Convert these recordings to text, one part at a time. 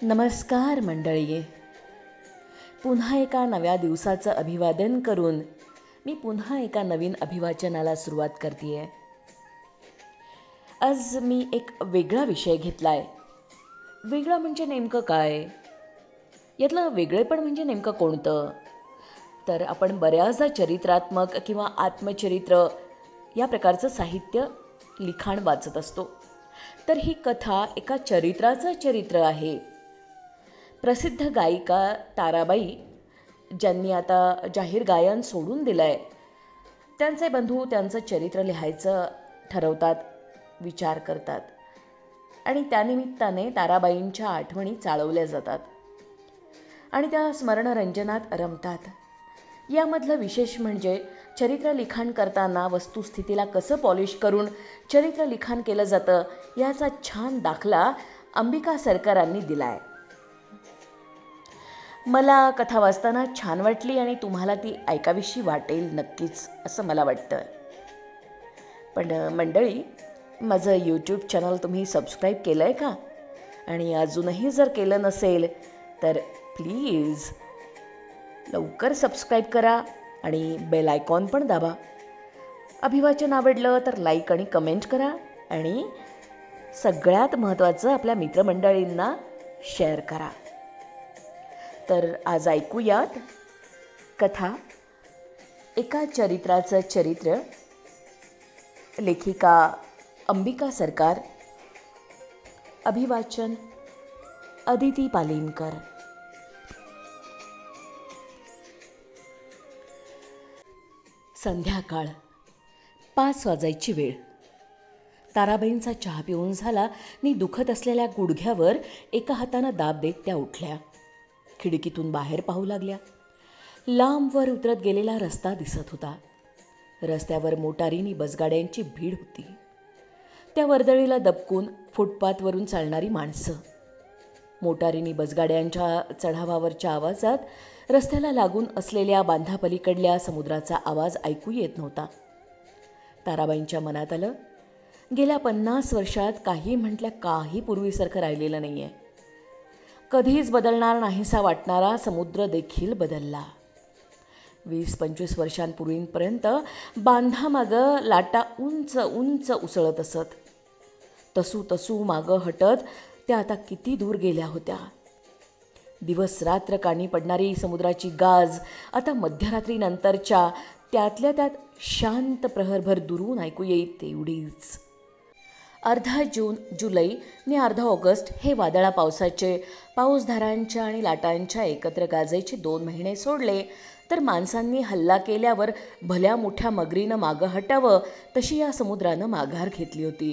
नमस्कार मंडळी. पुन्हा एका नव्या दिवसाचं अभिवादन करून मी पुन्हा एका नवीन अभिवाचनाला सुरुवात करते आहे. आज मी एक वेगळा विषय घेतला आहे. वेगळा म्हणजे नेमकं काय? यातलं वेगळेपण म्हणजे नेमकं कोणतं? तर आपण बऱ्याचदा चरित्रात्मक किंवा आत्मचरित्र या प्रकारचं साहित्य लिखाण वाचत असतो. तर ही कथा एका चरित्राचं चरित्र आहे. प्रसिद्ध गायिका ताराबाई, ज्यांनी आता जाहीर गायन सोडून दिलं आहे, त्यांचे बंधू त्यांचं चरित्र लिहायचं ठरवतात, विचार करतात आणि त्यानिमित्ताने ताराबाईंच्या आठवणी चाळवल्या जातात आणि त्या स्मरणरंजनात रमतात. यामधलं विशेष म्हणजे चरित्र लिखाण करताना वस्तुस्थितीला कसं पॉलिश करून चरित्र लिखाण केलं जातं याचा छान दाखला अंबिका सरकारांनी दिला आहे. मला कथा वाचताना छान वाटली आणि तुम्हाला ती ऐकावीशी वाटेल नक्कीच, असं मला वाटतं. पण मंडळी, माझं यूट्यूब चॅनल तुम्ही सबस्क्राईब केलं आहे का? आणि अजूनही जर केलं नसेल तर प्लीज लवकर सबस्क्राईब करा आणि बेल आयकॉन पण दाबा. अभिवाचन आवडलं तर लाईक आणि कमेंट करा आणि सगळ्यात महत्त्वाचं आपल्या मित्रमंडळींना शेअर करा. तर आज ऐकूयात कथा एका चरित्राचं चरित्र. लेखिका अंबिका सरकार, अभिवाचन अदिती पालीनकर. संध्याकाळ, 5 वाजायची वेळ. ताराबाईंचा चहा पिऊन झाला आणि दुखत असलेल्या गुडघ्यावर एका हातानं दाब देत त्या उठल्या. खिडकीतून बाहेर पाहू लागल्या. लांबवर उतरत गेलेला रस्ता दिसत होता. रस्त्यावर मोटारीनी बसगाड्यांची भीड होती. त्या वर्दळीला दबकून फुटपाथवरून चालणारी माणसं. मोटारीनी बसगाड्यांच्या चढावावरच्या आवाजात रस्त्याला लागून असलेल्या बांधापलीकडल्या समुद्राचा आवाज ऐकू येत नव्हता. ताराबाईंच्या मनात आलं, गेल्या 50 वर्षात काही म्हटल्या काही पूर्वीसारखं राहिलेलं नाही आहे. कधीच बदलणार नाहीसा वाटणारा समुद्र देखील बदलला. 20-25 वर्षांपूर्वीपर्यंत बांधामागं लाटा उंच उंच उसळत असत. तसू मागं हटत त्या आता किती दूर गेल्या होत्या. दिवस रात्र कानी पडणारी समुद्राची गाज आता मध्यरात्रीनंतरच्या त्यातल्या त्यात शांत प्रहरभर दुरून ऐकू येईल तेवढीच. अर्धा जून, जुलै आणि अर्धा ऑगस्ट हे वादळा पावसाचे, पाऊसधारांच्या आणि लाटांच्या एकत्र गाजायचे 2 महिने सोडले तर माणसांनी हल्ला केल्यावर भल्या मोठ्या मगरीनं मागं हटावं तशी या समुद्रानं माघार घेतली होती.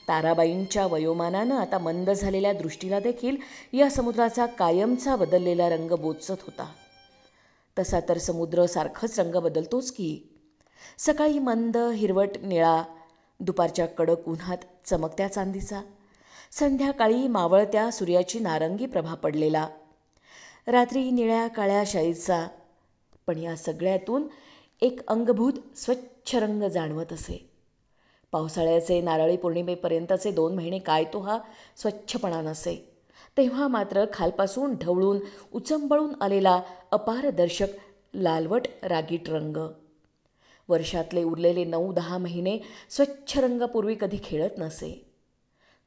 ताराबाईंच्या वयोमानानं आता मंद झालेल्या दृष्टीला देखील या समुद्राचा कायमचा बदललेला रंग बोचत होता. तसा तर समुद्र सारखंच रंग बदलतोच की. सकाळी मंद हिरवट निळा, दुपारच्या कडक उन्हात चमकत्या चांदीचा, संध्याकाळी मावळत्या सूर्याची नारंगी प्रभा पडलेला, रात्री निळ्या काळ्या शाईचा. पण या सगळ्यातून एक अंगभूत स्वच्छ रंग जाणवत असे. पावसाळ्याचे नारळी पौर्णिमेपर्यंतचे 2 महिने काय तो हा स्वच्छपणा नसे. तेव्हा मात्र खालपासून ढवळून उचंबळून आलेला अपारदर्शक लालवट रागीट रंग. वर्षातले उरलेले 9-10 महिने स्वच्छ रंग पूर्वी कधी खेळत नसे.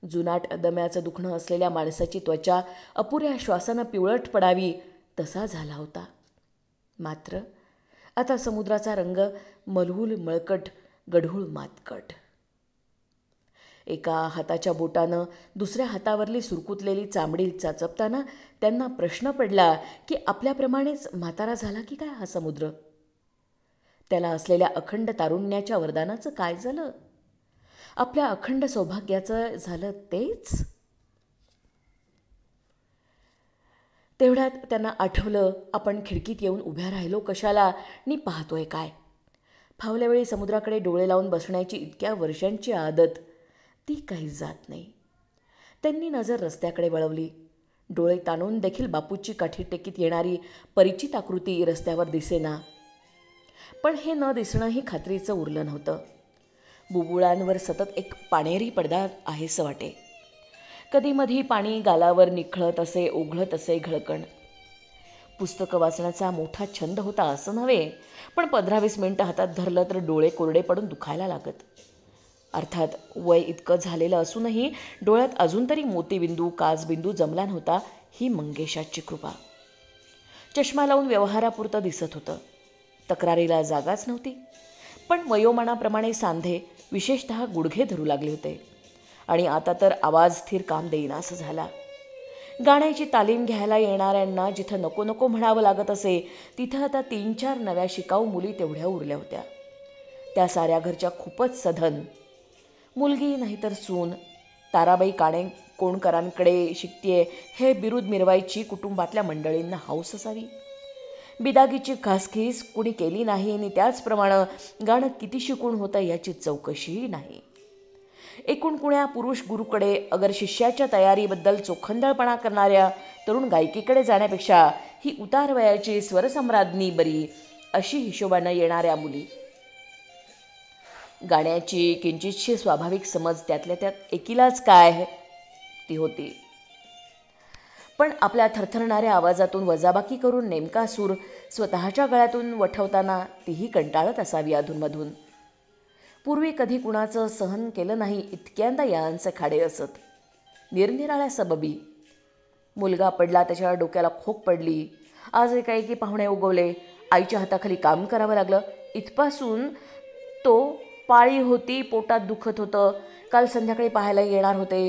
जुनाट दम्याचं दुखणं असलेल्या माणसाची त्वचा अपुऱ्या श्वासानं पिवळट पडावी तसा झाला होता. मात्र आता समुद्राचा रंग मलहूल मळकट, गढूळ मातकट. एका हाताच्या बोटानं दुसऱ्या हातावरली सुरकुतलेली चामडी चाचपताना त्यांना प्रश्न पडला की आपल्याप्रमाणेच म्हातारा झाला की काय हा समुद्र? त्याला असलेल्या अखंड तारुण्याच्या वरदानाचं काय झालं? आपल्या अखंड सौभाग्याचं झालं तेच? तेवढ्यात त्यांना आठवलं, आपण खिडकीत येऊन उभ्या राहिलो कशाला आणि पाहतोय काय? फावल्यावेळी समुद्राकडे डोळे लावून बसण्याची इतक्या वर्षांची आदत ती काही जात नाही. त्यांनी नजर रस्त्याकडे वळवली. डोळे ताणून देखील बापूची काठी टेकीत येणारी परिचित आकृती रस्त्यावर दिसेना. पण हे न दिसणंही खात्रीचं उरलं नव्हतं. बुबुळांवर सतत एक पाणेरी पडदा आहेसं वाटे. कधी मधी पाणी गालावर निखळत असे, ओघळत असे घळकण. पुस्तकं वाचण्याचा मोठा छंद होता असं नव्हे, पण 15-20 मिनटं हातात धरलं तर डोळे कोरडे पडून दुखायला लागत. अर्थात वय इतकं झालेलं असूनही डोळ्यात अजून तरी मोतीबिंदू काचबिंदू जमला नव्हता, ही मंगेशाची कृपा. चष्मा लावून व्यवहारापुरतं दिसत होतं, तक्रारीला जागाच नव्हती. पण वयोमानाप्रमाणे सांधे, विशेषतः गुडघे धरू लागले होते आणि आता तर आवाज स्थिर काम देईनासं झाला. गाण्याची तालीम घ्यायला येणाऱ्यांना जिथं नको नको म्हणावं लागत असे, तिथं आता 3-4 नव्या शिकाऊ मुली तेवढ्या उरल्या होत्या. त्या साऱ्या घरच्या खूपच सधन. मुलगी नाहीतर सून. ताराबाई काणे कोणकरांकडे शिकतेय हे बिरुद मिरवायची कुटुंबातल्या मंडळींना हौस असावी. बिदागीची खासखीस कुणी केली नाही आणि त्याचप्रमाणे गाणं किती शिकून होतं याची चौकशीही नाही. एकूण कुण्या पुरुष गुरुकडे अगर शिष्याच्या तयारीबद्दल चोखंदळपणा करणाऱ्या तरुण गायकीकडे जाण्यापेक्षा ही उतारवयाची स्वरसम्राज्ञी बरी, अशी हिशोबानं येणाऱ्या मुली. गाण्याची किंचितशी स्वाभाविक समज त्यातल्या त्यात एकीलाच काय ती होती. पण आपल्या थरथरणाऱ्या आवाजातून वजाबाकी करून नेमका सूर स्वतःच्या गळ्यातून वठवताना तीही कंटाळत असावी अधूनमधून. पूर्वी कधी कुणाचं सहन केलं नाही इतक्यांदा यांचे खाडे असत. निरनिराळ्या सबबी. मुलगा पडला, त्याच्या डोक्याला खोक पडली, आज एकाएकी पाहुणे उगवले, आईच्या हाताखाली काम करावं लागलं, इथपासून तो पाळी होती, पोटात दुखत होतं, काल संध्याकाळी पाहायला येणार होते.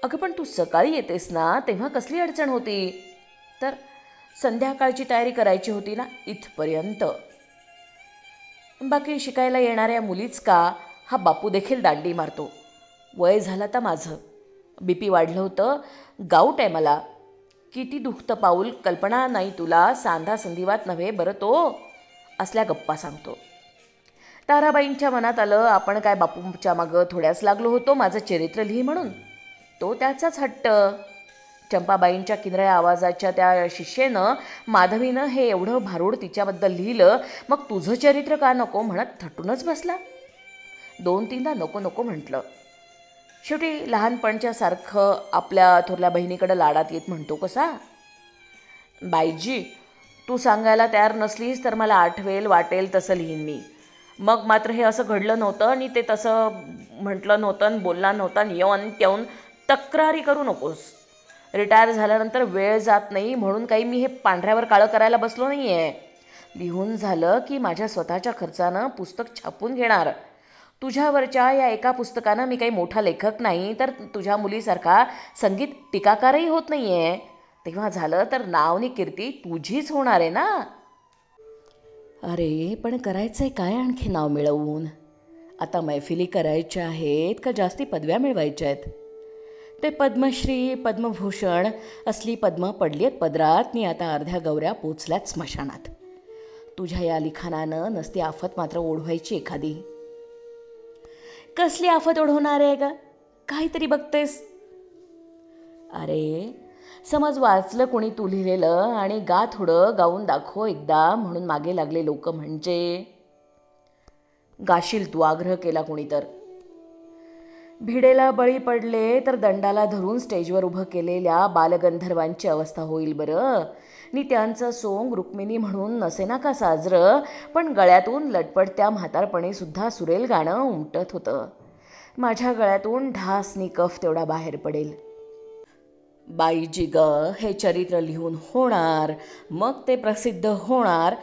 अगं पण तू सकाळी येतेस ना, तेव्हा कसली अडचण होती? तर संध्याकाळची तयारी करायची होती ना, इथपर्यंत. बाकी शिकायला येणाऱ्या मुलीच का, हा बापू देखील दांडी मारतो. वय झालं तर माझं, बीपी वाढलं होतं, गाऊट आहे मला, किती दुखतं पाऊल कल्पना नाही तुला, सांधा संधिवात नव्हे बरं तो, असल्या गप्पा सांगतो. ताराबाईंच्या मनात आलं, आपण काय बापूंच्या मागं थोड्याच लागलो होतो माझं चरित्र लिही म्हणून. तो त्याचाच हट्ट. चंपाबाईंच्या किनऱ्या आवाजाच्या त्या शिष्येनं, माधवीनं हे एवढं भारूड तिच्याबद्दल लिहिलं, मग तुझं चरित्र का नको म्हणत थटूनच बसला. 2-3दा नको नको म्हटलं. शेवटी लहानपणच्या सारखं आपल्या थोरल्या बहिणीकडं लाडात येत म्हणतो कसा, बाईजी तू सांगायला तयार नसलीस तर मला आठवेल वाटेल तसं लिहीन मी. मग मात्र हे असं घडलं नव्हतं आणि ते तसं म्हटलं नव्हतं आणि बोलला नव्हता आणि येऊन त्याहून तक्रारी करू नकोस. रिटायर झाल्यानंतर वेळ जात नाही म्हणून काही मी हे पांढऱ्यावर काळं करायला बसलो नाही आहे. लिहून झालं की माझ्या स्वतःच्या खर्चानं पुस्तक छापून घेणार. तुझ्यावरच्या या एका पुस्तकानं मी काही मोठा लेखक नाही, तर तुझ्या मुलीसारखा संगीत टीकाकारही होत नाही आहे. तेव्हा झालं तर नाव आणि कीर्ती तुझीच होणार आहे ना. अरे पण करायचं आहे काय आणखी नाव मिळवून? आता मैफिली करायच्या आहेत का जास्ती पदव्या मिळवायच्या आहेत? ते पद्मश्री पद्मभूषण असली पद्म पडली आहेत पदरात आणि आता अर्ध्या गौऱ्या पोचल्यात स्मशानात. तुझ्या या लिखाणानं नसती आफत मात्र ओढवायची एखादी. कसली आफत ओढवणार आहे का? काहीतरी बघतेस. अरे समज वाचलं कोणी तू लिहिलेलं आणि गा थोडं गाऊन दाखव एकदा म्हणून मागे लागले लोक. म्हणजे गाशील तू, आग्रह केला कोणी तर. भिडेला बळी पडले तर दंडाला धरून स्टेजवर उभं केलेल्या बालगंधर्वांची अवस्था होईल बरं. नि त्यांचं सोंग रुक्मिणी म्हणून नसेना का साजरं, पण गळ्यातून लटपटत्या म्हातारपणीसुद्धा सुरेल गाणं उमटत होतं. माझ्या गळ्यातून ढास नि कफ तेवढा बाहेर पडेल. बाईजी ग, हे चरित्र लिहून होणार, मग ते प्रसिद्ध होणार.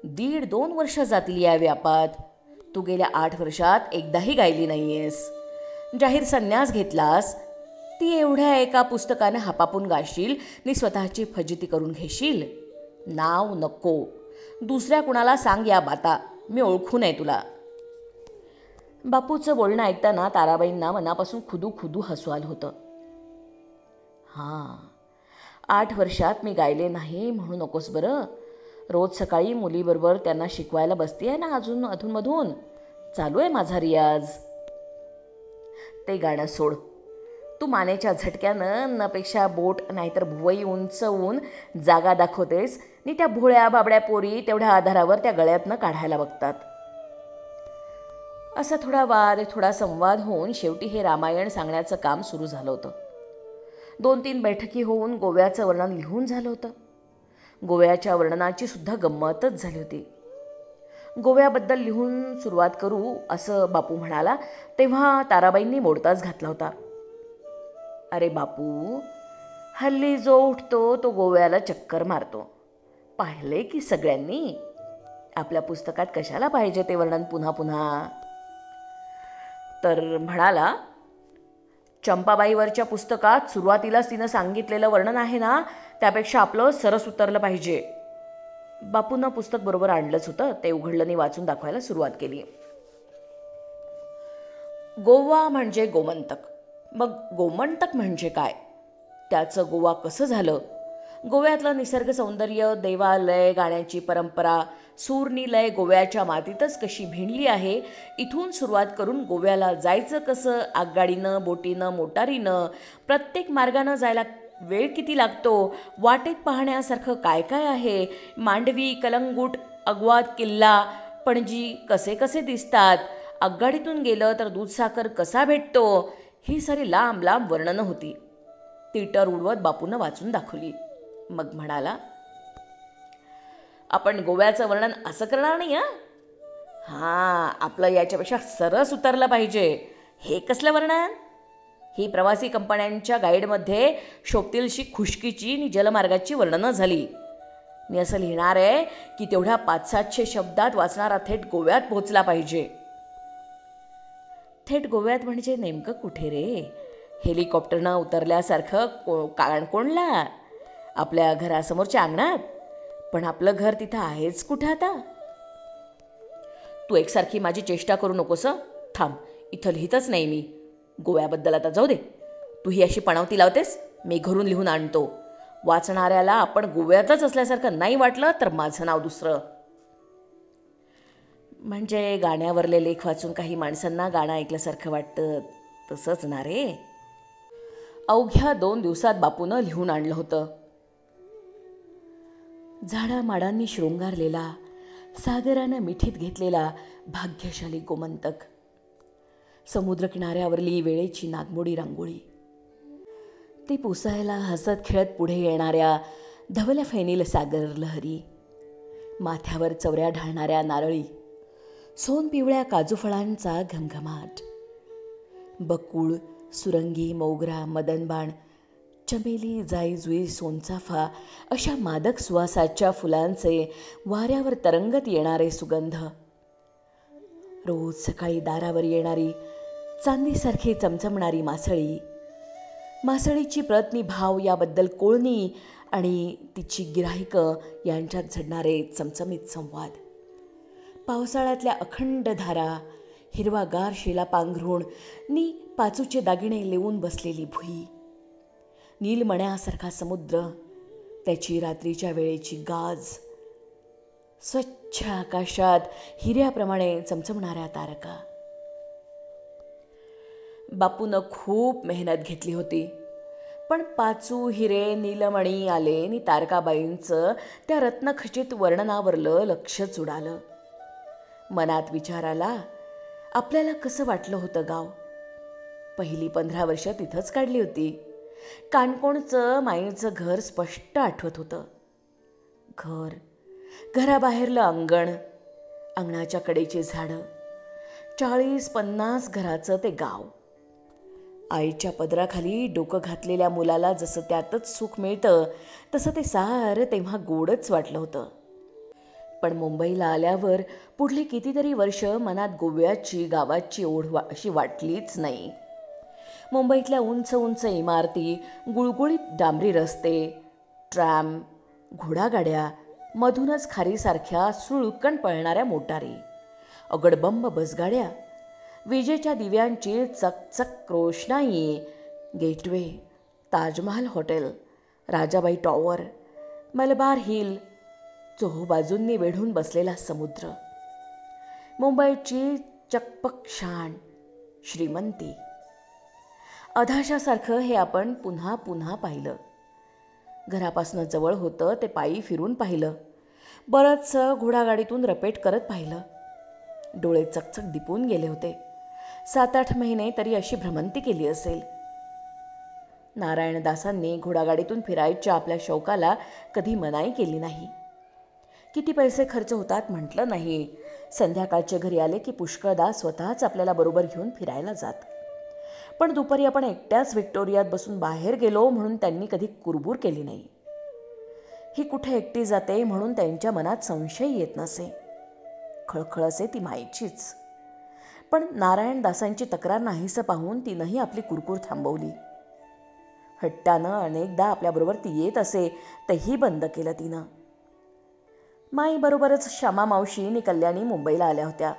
1.5-2 वर्ष जातील या व्यापात. तू गेल्या 8 वर्षात एकदाही गायली नाही आहेस. जाहीर संन्यास घेतलास, ती एवढ्या एका पुस्तकानं हापापून गाशील नि स्वतःची फजिती करून घेशील. नाव नको, दुसऱ्या कुणाला सांग या बाता, मी ओळखू नये तुला. बापूचं बोलणं ऐकताना ताराबाईंना मनापासून खुदू खुदू हसू आलं होतं. हां, 8 वर्षात मी गायले नाही म्हणू नकोस बरं. रोज सकाळी मुलीबरोबर त्यांना शिकवायला बसते आहे ना अजून अधूनमधून. चालू आहे माझा रियाज. ते गाणं सोड. तू मानेच्या झटक्यानं नपेक्षा बोट नाहीतर भुवई उंचवून जागा दाखवतेस नि त्या भोळ्या बाबड्या पोरी तेवढ्या आधारावर त्या गळ्यातनं काढायला बघतात. असा थोडा वाद, थोडा संवाद होऊन शेवटी हे रामायण सांगण्याचं काम सुरू झालं होतं. 2-3 बैठकी होऊन गोव्याचं वर्णन लिहून झालं होतं. गोव्याच्या वर्णनाची सुद्धा गंमतच झाली होती. गोव्याबद्दल लिहून सुरुवात करू असं बापू म्हणाला तेव्हा ताराबाईंनी मोडताच घातला होता. अरे बापू, हल्ली जो उठतो तो गोव्याला चक्कर मारतो. पाहिले की सगळ्यांनी. आपल्या पुस्तकात कशाला पाहिजे ते वर्णन पुन्हा पुन्हा. तर म्हणाला, चंपाबाईवरच्या पुस्तकात सुरुवातीलाच तिनं सांगितलेलं वर्णन आहे ना, त्यापेक्षा आपलं सरस उतरलं पाहिजे. बापूंना पुस्तक बरोबर आणलंच होतं. ते उघडलं आणि वाचून दाखवायला सुरुवात केली. गोवा म्हणजे गोमंतक. मग गोमंतक म्हणजे काय? त्याचं गोवा कसं झालं? गोव्यातलं निसर्ग सौंदर्य, देवालय, गाण्याची परंपरा, सूरनीलय गोव्याच्या मातीतच कशी भिनली आहे, इथून सुरुवात करून गोव्याला जायचं कसं, आगगाडीनं, बोटीनं, मोटारीनं, प्रत्येक मार्गानं जायला वेळ किती लागतो, वाटेत पाहण्यासारखं काय काय आहे, मांडवी, कलंगूट, अग्वाद किल्ला, पणजी कसे कसे दिसतात, आगगाडीतून गेलं तर दूधसाखर कसा भेटतो, ही सारी लांब लांब वर्णनं होती. तिटर उडवत बापूनं वाचून दाखवली. मग म्हणाला, आपण गोव्याचं वर्णन असं करणार नाही. हां, आपलं याच्यापेक्षा सरस उतरलं पाहिजे. हे कसलं वर्णन? ही प्रवासी कंपन्यांच्या गाईडमध्ये शोभतीलशी खुशकीची आणि जलमार्गाची वर्णनं झाली. मी असं लिहिणार आहे की तेवढ्या 500-700 शब्दात वाचणारा थेट गोव्यात पोहोचला पाहिजे. थेट गोव्यात म्हणजे नेमकं कुठे रे? हेलिकॉप्टरनं उतरल्यासारखं काणकोणला, आपल्या घरासमोरच्या अंगणात. पण आपलं घर तिथं आहेच कुठं आता? तू एकसारखी माझी चेष्टा करू नकोस. थांब, इथं लिहितच नाही मी. गोव्याबद्दल आता जाऊ दे. तू ही अशी पणावती लावतेस, मी घरून लिहून आणतो. वाचणाऱ्याला आपण गोव्यातच असल्यासारखं नाही वाटलं तर माझं नाव दुसरं. म्हणजे गाण्यावरले लेख वाचून काही माणसांना गाणं ऐकल्यासारखं वाटतं तसंच ना रे? अवघ्या 2 दिवसात बापूनं लिहून आणलं होतं. झाडामाडांनी शृंगारलेला, सागरानं मिठीत घेतलेला भाग्यशाली गोमंतक. समुद्रकिनाऱ्यावरली वेळेची नागमोडी रांगोळी. ती पुसायला हसत खेळत पुढे येणाऱ्या धवल फैनील सागर लहरी. माथ्यावर चवऱ्या ढाळणाऱ्या नारळी. सोनपिवळ्या काजूफळांचा घमघमाट. बकुळ, सुरंगी, मोगरा, मदनबाण, चमेली, जाई-जुई, सोनचाफा अशा मादक सुवासाच्या फुलांचे वाऱ्यावर तरंगत येणारे सुगंध. रोज सकाळी दारावर येणारी चांदीसारखी चमचमणारी मासळी. मासळीची प्रतनी भाव याबद्दल कोळणी आणि तिची गिऱ्हाईकं यांच्यात झडणारे चमचमीत संवाद. पावसाळ्यातल्या अखंड धारा, हिरवागार शिला पांघरूण नि पाचूचे दागिने लेवून बसलेली भुई. नीलमण्यासारखा समुद्र, त्याची रात्रीच्या वेळेची गाज. स्वच्छ आकाशात हिऱ्याप्रमाणे चमचमणाऱ्या तारका. बापूनं खूप मेहनत घेतली होती. पण पाचू, हिरे, नीलमणी आले आणि तारकाबाईंचं त्या रत्नखचित वर्णनावरलं लक्षच उडालं. मनात विचार आला, आपल्याला कसं वाटलं होतं गाव? पहिली 15 वर्ष तिथंच काढली होती. काणकोणचं माईचं घर स्पष्ट आठवत होतं. घराबाहेरलं अंगण, अंगणाच्या कडेची झाडं, 40-50 घराचं ते गाव. आईच्या पदराखाली डोकं घातलेल्या मुलाला जसं त्यातच सुख मिळतं तसं ते सारं तेव्हा गोडच वाटलं होतं. पण मुंबईला आल्यावर पुढली कितीतरी वर्ष मनात गोव्याची, गावाची ओढ अशी वाटलीच नाही. मुंबईतल्या उंच उंच इमारती, गुळगुळीत डांबरी रस्ते, ट्रॅम, घोडागाड्या, मधूनच खारीसारख्या सुळकण पळणाऱ्या मोटारी, अगडबंब बसगाड्या, विजेच्या दिव्यांची चकचक रोषणाई, gateway, Taj Mahal hotel, Rajabai tower, Malabar hill, चोहोबाजूंनी वेढून बसलेला समुद्र. मुंबईची चकपक शान, श्रीमंती. अधाशासारखं हे आपण पुन्हा पुन्हा पाहिलं. घरापासनं जवळ होतं ते पायी फिरून पाहिलं. बरंचसं घोडागाडीतून रपेट करत पाहिलं. डोळे चकचक दिपून गेले होते. 7-8 महिने तरी अशी भ्रमंती केली असेल. नारायणदासांनी घोडागाडीतून फिरायच्या आपल्या शौकाला कधी मनाई केली नाही. किती पैसे खर्च होतात म्हटलं नाही. संध्याकाळचे घरी आले की पुष्कळदा स्वतःच आपल्याला बरोबर घेऊन फिरायला जात. पण दुपारी आपण एकट्याच व्हिक्टोरियात बसून बाहेर गेलो म्हणून त्यांनी कधी कुरबूर केली नाही. ही कुठे एकटी जाते म्हणून त्यांच्या मनात संशय येत नसे. खळखळ असे ती मायेचीच. पण नारायणदासांची तक्रार नाहीसं पाहून तिनंही आपली कुरकूर थांबवली. हट्टानं अनेकदा आपल्याबरोबर ती येत असे, तेही बंद केलं तिनं. माईबरोबरच श्यामा मावशी आणि कल्याणी मुंबईला आल्या होत्या.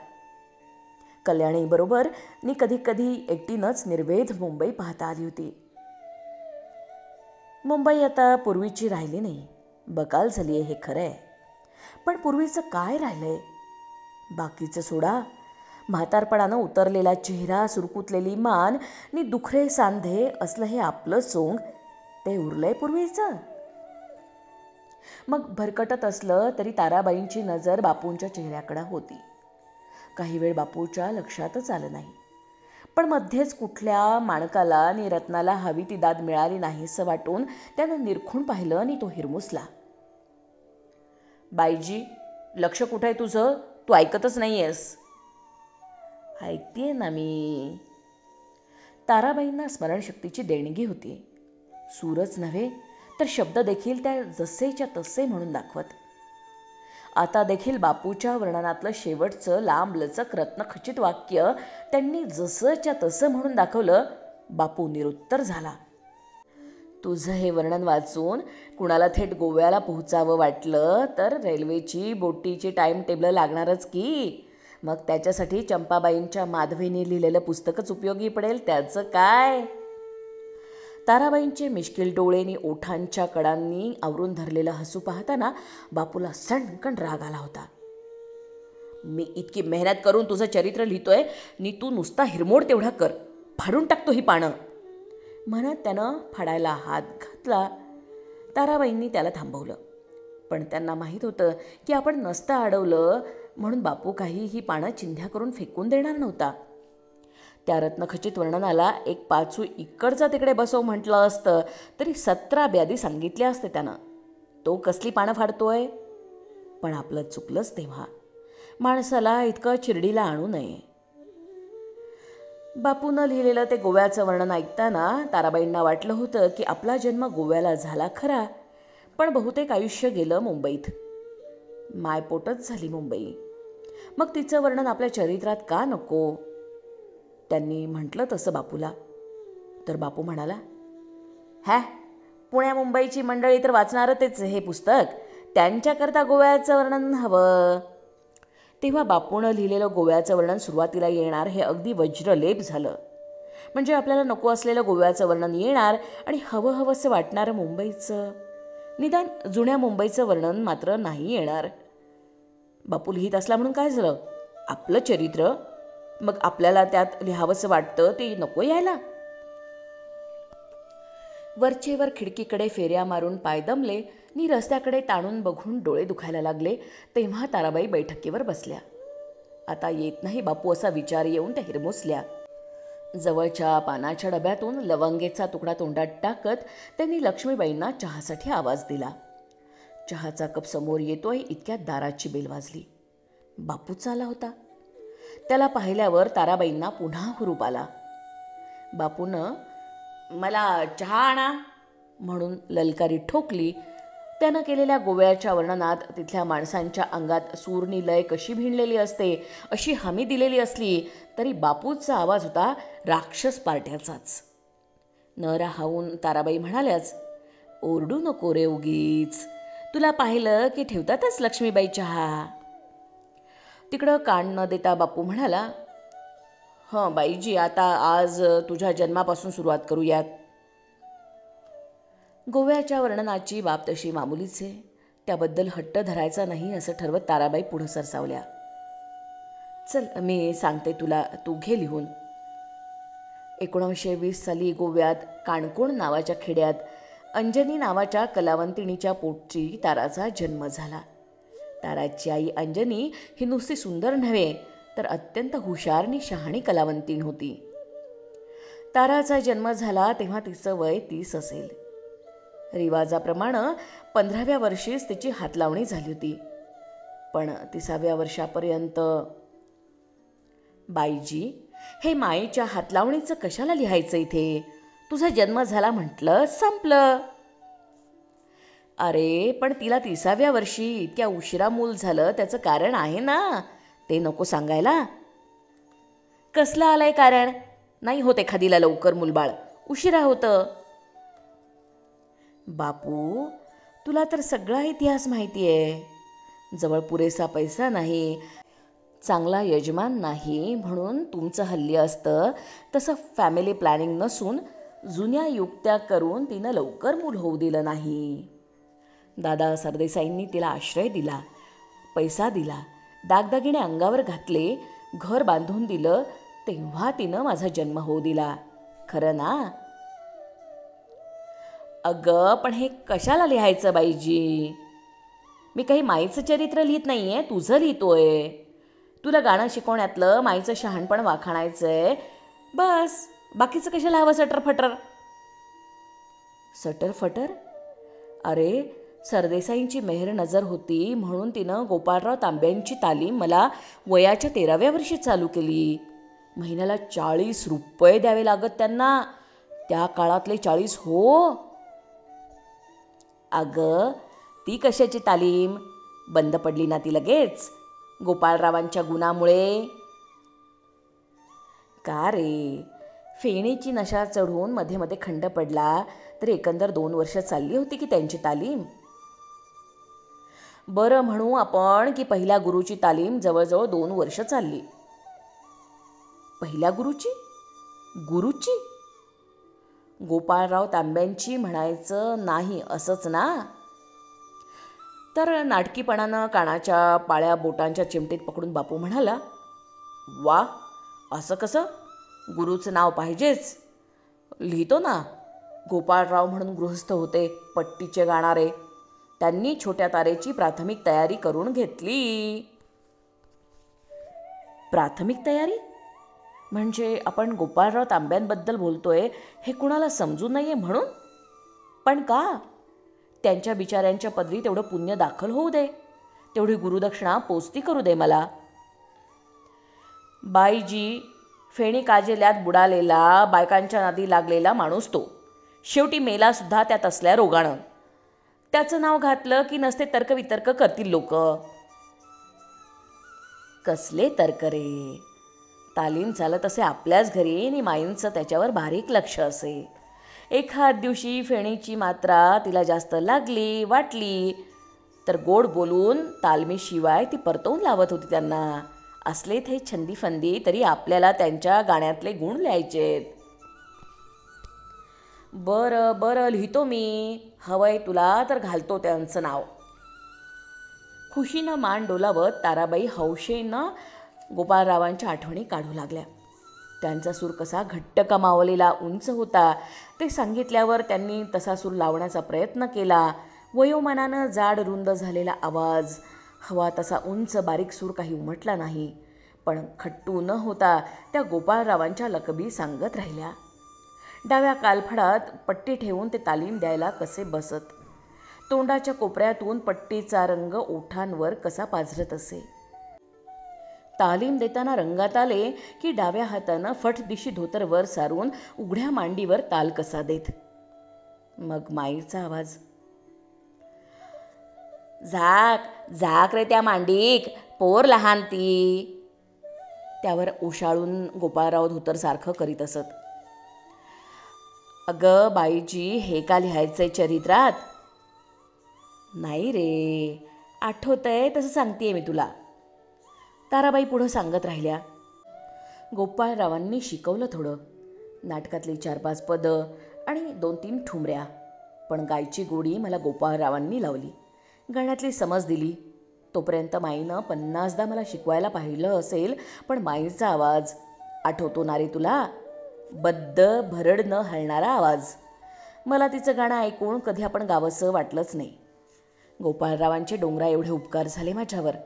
कल्याणीबरोबर नी कधी कधी एकटीनंच निर्वेध मुंबई पाहता आली होती. मुंबई आता पूर्वीची राहिली नाही. बकाल झाली आहे हे खरं आहे. पण पूर्वीचं काय राहिलंय? बाकीचं सोडा. म्हातारपणानं उतरलेला चेहरा, सुरकुतलेली मान आणि दुखरे सांधे असलं हे आपलं सोंग, ते उरलंय पूर्वीचं? मग भरकटत असलं तरी ताराबाईंची नजर बापूंच्या चेहऱ्याकडे होती. काही वेळ बापूच्या लक्षातच आलं नाही. पण मध्येच कुठल्या माणकाला आणि रत्नाला हवी ती दाद मिळाली नाहीसं वाटून त्यानं निरखून पाहिलं आणि तो हिरमुसला. बाईजी, लक्ष कुठं आहे तुझं? तू ऐकतच नाही आहेस. ऐकतेय ना मी. ताराबाईंना स्मरणशक्तीची देणगी होती. सूरच नव्हे तर शब्द देखील त्या जसेच्या तसे म्हणून दाखवत. आता देखील बापूच्या वर्णनातलं शेवटचं लांबलचक रत्नखचित वाक्य त्यांनी जसंच्या तसं म्हणून दाखवलं. बापू निरुत्तर झाला. तुझं हे वर्णन वाचून कुणाला थेट गोव्याला पोहोचावं वाटलं तर रेल्वेची बोटीची टाईम टेबल लागणारच की. मग त्याच्यासाठी चंपाबाईंच्या माधवीने लिहिलेलं पुस्तकच उपयोगी पडेल. त्याचं काय? ताराबाईंचे मिश्किल डोळे आणि ओठांच्या कडांनी आवरून धरलेलं हसू पाहताना बापूला सणकण राग आला होता. मी इतकी मेहनत करून तुझं चरित्र लिहितोय नि तू नुसता हिरमोड तेवढा कर. फाडून टाकतो ही पानं म्हणत त्यानं फाडायला हात घातला. ताराबाईंनी त्याला थांबवलं. पण त्यांना माहीत होतं की आपण नसतं अडवलं म्हणून बापू काही ही पानं चिंध्या करून फेकून देणार नव्हता. त्या रत्नखचित वर्णनाला एक पाचू इकडचा तिकडे बसव म्हटलं असतं तरी 17 ब्यादी सांगितल्या असते त्यानं. तो कसली पानं फाडतोय? पण आपलं चुकलंच तेव्हा. माणसाला इतकं चिरडीला आणू नये. बापूनं लिहिलेलं ते गोव्याचं वर्णन ऐकताना ताराबाईंना वाटलं होतं की आपला जन्म गोव्याला झाला खरा, पण बहुतेक आयुष्य गेलं मुंबईत. मायपोटच झाली मुंबई. मग तिचं वर्णन आपल्या चरित्रात का नको? त्यांनी म्हटलं तसं बापूला. तर बापू म्हणाला, पुण्या मुंबईची मंडळी तर वाचणारच हे पुस्तक. त्यांच्याकरता गोव्याचं वर्णन हवं. तेव्हा बापूनं लिहिलेलं गोव्याचं वर्णन सुरुवातीला येणार हे अगदी वज्रलेप झालं. म्हणजे आपल्याला नको असलेलं गोव्याचं वर्णन येणार आणि हवं हवंसं वाटणारं मुंबईचं, निदान जुन्या मुंबईचं वर्णन मात्र नाही येणार. बापू लिहित असला म्हणून काय झालं? आपलं चरित्र. मग आपल्याला त्यात लिहावंसं वाटतं ते नको यायला? वरचेवर खिडकीकडे फेऱ्या मारून पाय दमले नि रस्त्याकडे ताणून बघून डोळे दुखायला लागले तेव्हा ताराबाई बैठकीवर बसल्या. आता येत नाही बापू असा विचार येऊन त्या हिरमुसल्या. जवळच्या पानाच्या डब्यातून लवंगेचा तुकडा तोंडात टाकत त्यांनी लक्ष्मीबाईंना चहासाठी आवाज दिला. चहाचा कप समोर येतोय इतक्यात दाराची बेल वाजली. बापूच आला होता. त्याला पाहिल्यावर ताराबाईंना पुन्हा हुरूप आला. बापूनं मला चहा आणा म्हणून ललकारी ठोकली. त्यानं केलेल्या गोव्याच्या वर्णनात तिथल्या माणसांच्या अंगात सूरनी लय कशी भिनलेली असते अशी हमी दिलेली असली तरी बापूचा आवाज होता राक्षस पार्ट्याचाच. न राहावून ताराबाई म्हणाल्याच, ओरडू नको रे उगीच. तुला पाहिलं की ठेवतातच लक्ष्मीबाई चहा. तिकडं कान न देता बापू म्हणाला, बाईजी, आता आज तुझ्या जन्मापासून सुरुवात करूयात. गोव्याच्या वर्णनाची बाब तशी मामुलीच आहे. त्याबद्दल हट्ट धरायचा नाही असं ठरवत ताराबाई पुढं सरसावल्या. चल मी सांगते तुला, तू घे लिहून. 1920 साली गोव्यात काणकोण नावाच्या खेड्यात अंजनी नावाच्या कलावंतिणीच्या पोटची ताराचा जन्म झाला. ताराची आई अंजनी ही नुसती सुंदर नव्हे तर अत्यंत हुशार आणि शहाणी कलावंतीण होती. ताराचा जन्म झाला तेव्हा तिचं वय 30 असेल. रिवाजाप्रमाणे 15व्या वर्षीच तिची हातलावणी झाली होती. पण 30व्या वर्षापर्यंत बाईजी, हे माईच्या हातलावणीचं कशाला लिहायचं इथे? तुझा जन्म झाला म्हटलं संपलं. अरे पण तिला 30व्या वर्षी इतक्या उशिरा मूल झालं त्याचं कारण आहे ना, ते नको सांगायला. कसलं आलंय कारण? नाही होत एखादीला लवकर मूलबाळ, उशिरा होतं. बापू, तुला तर सगळा इतिहास माहिती आहे. जवळ पुरेसा पैसा नाही, चांगला यजमान नाही, म्हणून तुमचं हल्ली असतं तसं फॅमिली प्लॅनिंग नसून जुन्या युक्त्या करून तिनं लवकर मूल होऊ दिलं नाही. दादा सरदेसाईंनी तिला आश्रय दिला, पैसा दिला, दागदागिने अंगावर घातले, घर बांधून दिलं, तेव्हा तिनं माझा जन्म होऊ दिला. खरं ना? अगं पण हे कशाला लिहायचं बाईजी? मी काही माईचं चरित्र लिहित नाही आहे, तुझं लिहितोय. तुला गाणं शिकवण्यातलं माईचं शहाणपण वाखाणायचं आहे, बस. बाकीचं कशाला हवं सटरफटर? सटरफटर? अरे सरदेसाईंची मेहर नजर होती म्हणून तिनं गोपाळराव तांब्यांची तालीम मला वयाच्या 13व्या वर्षी चालू केली. महिन्याला 40 रुपये द्यावे लागत त्यांना. त्या काळातले 40 हो. अगं ती कशाची तालीम? बंद पडली ना ती लगेच गोपाळरावांच्या गुणामुळे. का रे, फेणीची नशा चढून मध्ये मध्ये खंड पडला तर एकंदर 2 वर्ष चालली होती की त्यांची तालीम. बरं म्हणू आपण की पहिल्या गुरुची तालीम जवळजवळ 2 वर्ष चालली. पहिल्या गुरुची? गुरुची? गोपाळराव तांब्यांची म्हणायचं नाही असंच ना? तर नाटकीपणानं कानाच्या पाळ्या बोटांच्या चिमटीत पकडून बापू म्हणाला, वा, असं कसं? गुरुचं नाव पाहिजेच. लिहितो ना. गोपाळराव म्हणून गृहस्थ होते, पट्टीचे गाणारे. त्यांनी छोट्या तारेची प्राथमिक तयारी करून घेतली. प्राथमिक तयारी? म्हणजे आपण गोपाळराव तांब्यांबद्दल बोलतोय हे कुणाला समजू नये म्हणून? पण का? त्यांच्या बिचाऱ्यांच्या पदरी तेवढं पुण्य दाखल होऊ दे, तेवढी गुरुदक्षिणा पोचती करू दे मला. बाईजी, फेणी काजेल्यात बुडालेला, बायकांच्या नादी लागलेला माणूस तो. शेवटी मेलासुद्धा त्या तसल्या रोगानं. त्याचं नाव घातलं की नसते तर्कवितर्क करतील लोक. कसले तर्क रे? तालीम चालत असे आपल्याच घरी आणि माईंचं त्याच्यावर बारीक लक्ष असे. एखाद दिवशी फेणीची मात्रा तिला जास्त लागली वाटली तर गोड बोलून तालमीशिवाय ती परतवून लावत होती त्यांना. असले ते छंदी फंदी तरी आपल्याला त्यांच्या गाण्यातले गुण लिहायचेत. बरं बरं, लिहितो मी. हवंय तुला तर घालतो त्यांचं नाव. खुशीनं मान डोलावत ताराबाई हौशेनं गोपाळरावांच्या आठवणी काढू लागल्या. त्यांचा सूर कसा घट्ट कमावलेला उंच होता ते सांगितल्यावर त्यांनी तसा सूर लावण्याचा प्रयत्न केला. वयोमानानं जाड रुंद झालेला आवाज, हवा तसा उंच बारीक सूर काही उमटला नाही. पण खट्टू न होता त्या गोपाळरावांच्या लकबी सांगत राहिल्या. डाव्या कालफडात पट्टी ठेवून ते तालीम द्यायला कसे बसत. तोंडाच्या कोपऱ्यातून पट्टीचा रंग ओठांवर कसा पाझरत असे. तालीम देताना रंगात आले की डाव्या हातानं फटदिशी धोतर वर सारून उघड्या मांडीवर ताल कसा देत. मग माईचा आवाज, झाक झाक रे त्या मांडीक, पोर लहान ती. त्यावर ओशाळून गोपाळराव धोतर सारखं करीत असत. अगं बाईजी, हे का लिहायचंय चरित्रात? नाही रे, आठवतंय तसं सांगतेय मी तुला. ताराबाई पुढं सांगत राहिल्या. गोपाळरावांनी शिकवलं थोडं. नाटकातली 4-5 पदं आणि 2-3 ठुमऱ्या. पण गायची गोडी मला गोपाळरावांनी लावली. गाण्यातली समज दिली. तोपर्यंत माईनं 50दा मला शिकवायला पाहिलं असेल, पण माईचा आवाज आठवतो ना रे तुला? बद्द भरड न हलणारा आवाज. मला तिचं गाणं ऐकून कधी आपण गावंसं वाटलंच नाही. गोपाळरावांचे डोंगरा एवढे उपकार झाले माझ्यावर.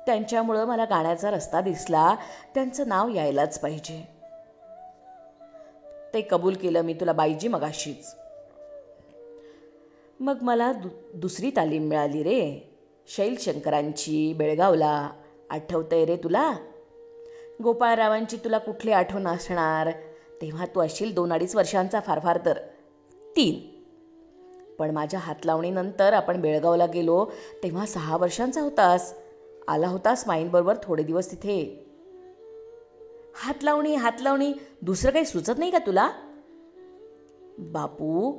त्यांच्यामुळं मला गाण्याचा रस्ता दिसला, त्यांचं नाव यायलाच पाहिजे. ते कबूल केलं मी तुला बाईजी मगाशीच. मग मला दुसरी तालीम मिळाली रे, शैलशंकरांची, बेळगावला. आठवतंय रे तुला? गोपाळरावांची तुला कुठली आठवण असणार? तेव्हा तू असशील 2-2.5 वर्षांचा, फार फार तर 3. पण माझ्या हातलावणीनंतर आपण बेळगावला गेलो तेव्हा 6 वर्षांचा होतास. आला होतास माईंबरोबर थोडे दिवस तिथे. हातलावणी दुसरं काही सुचत नाही का तुला? बापू,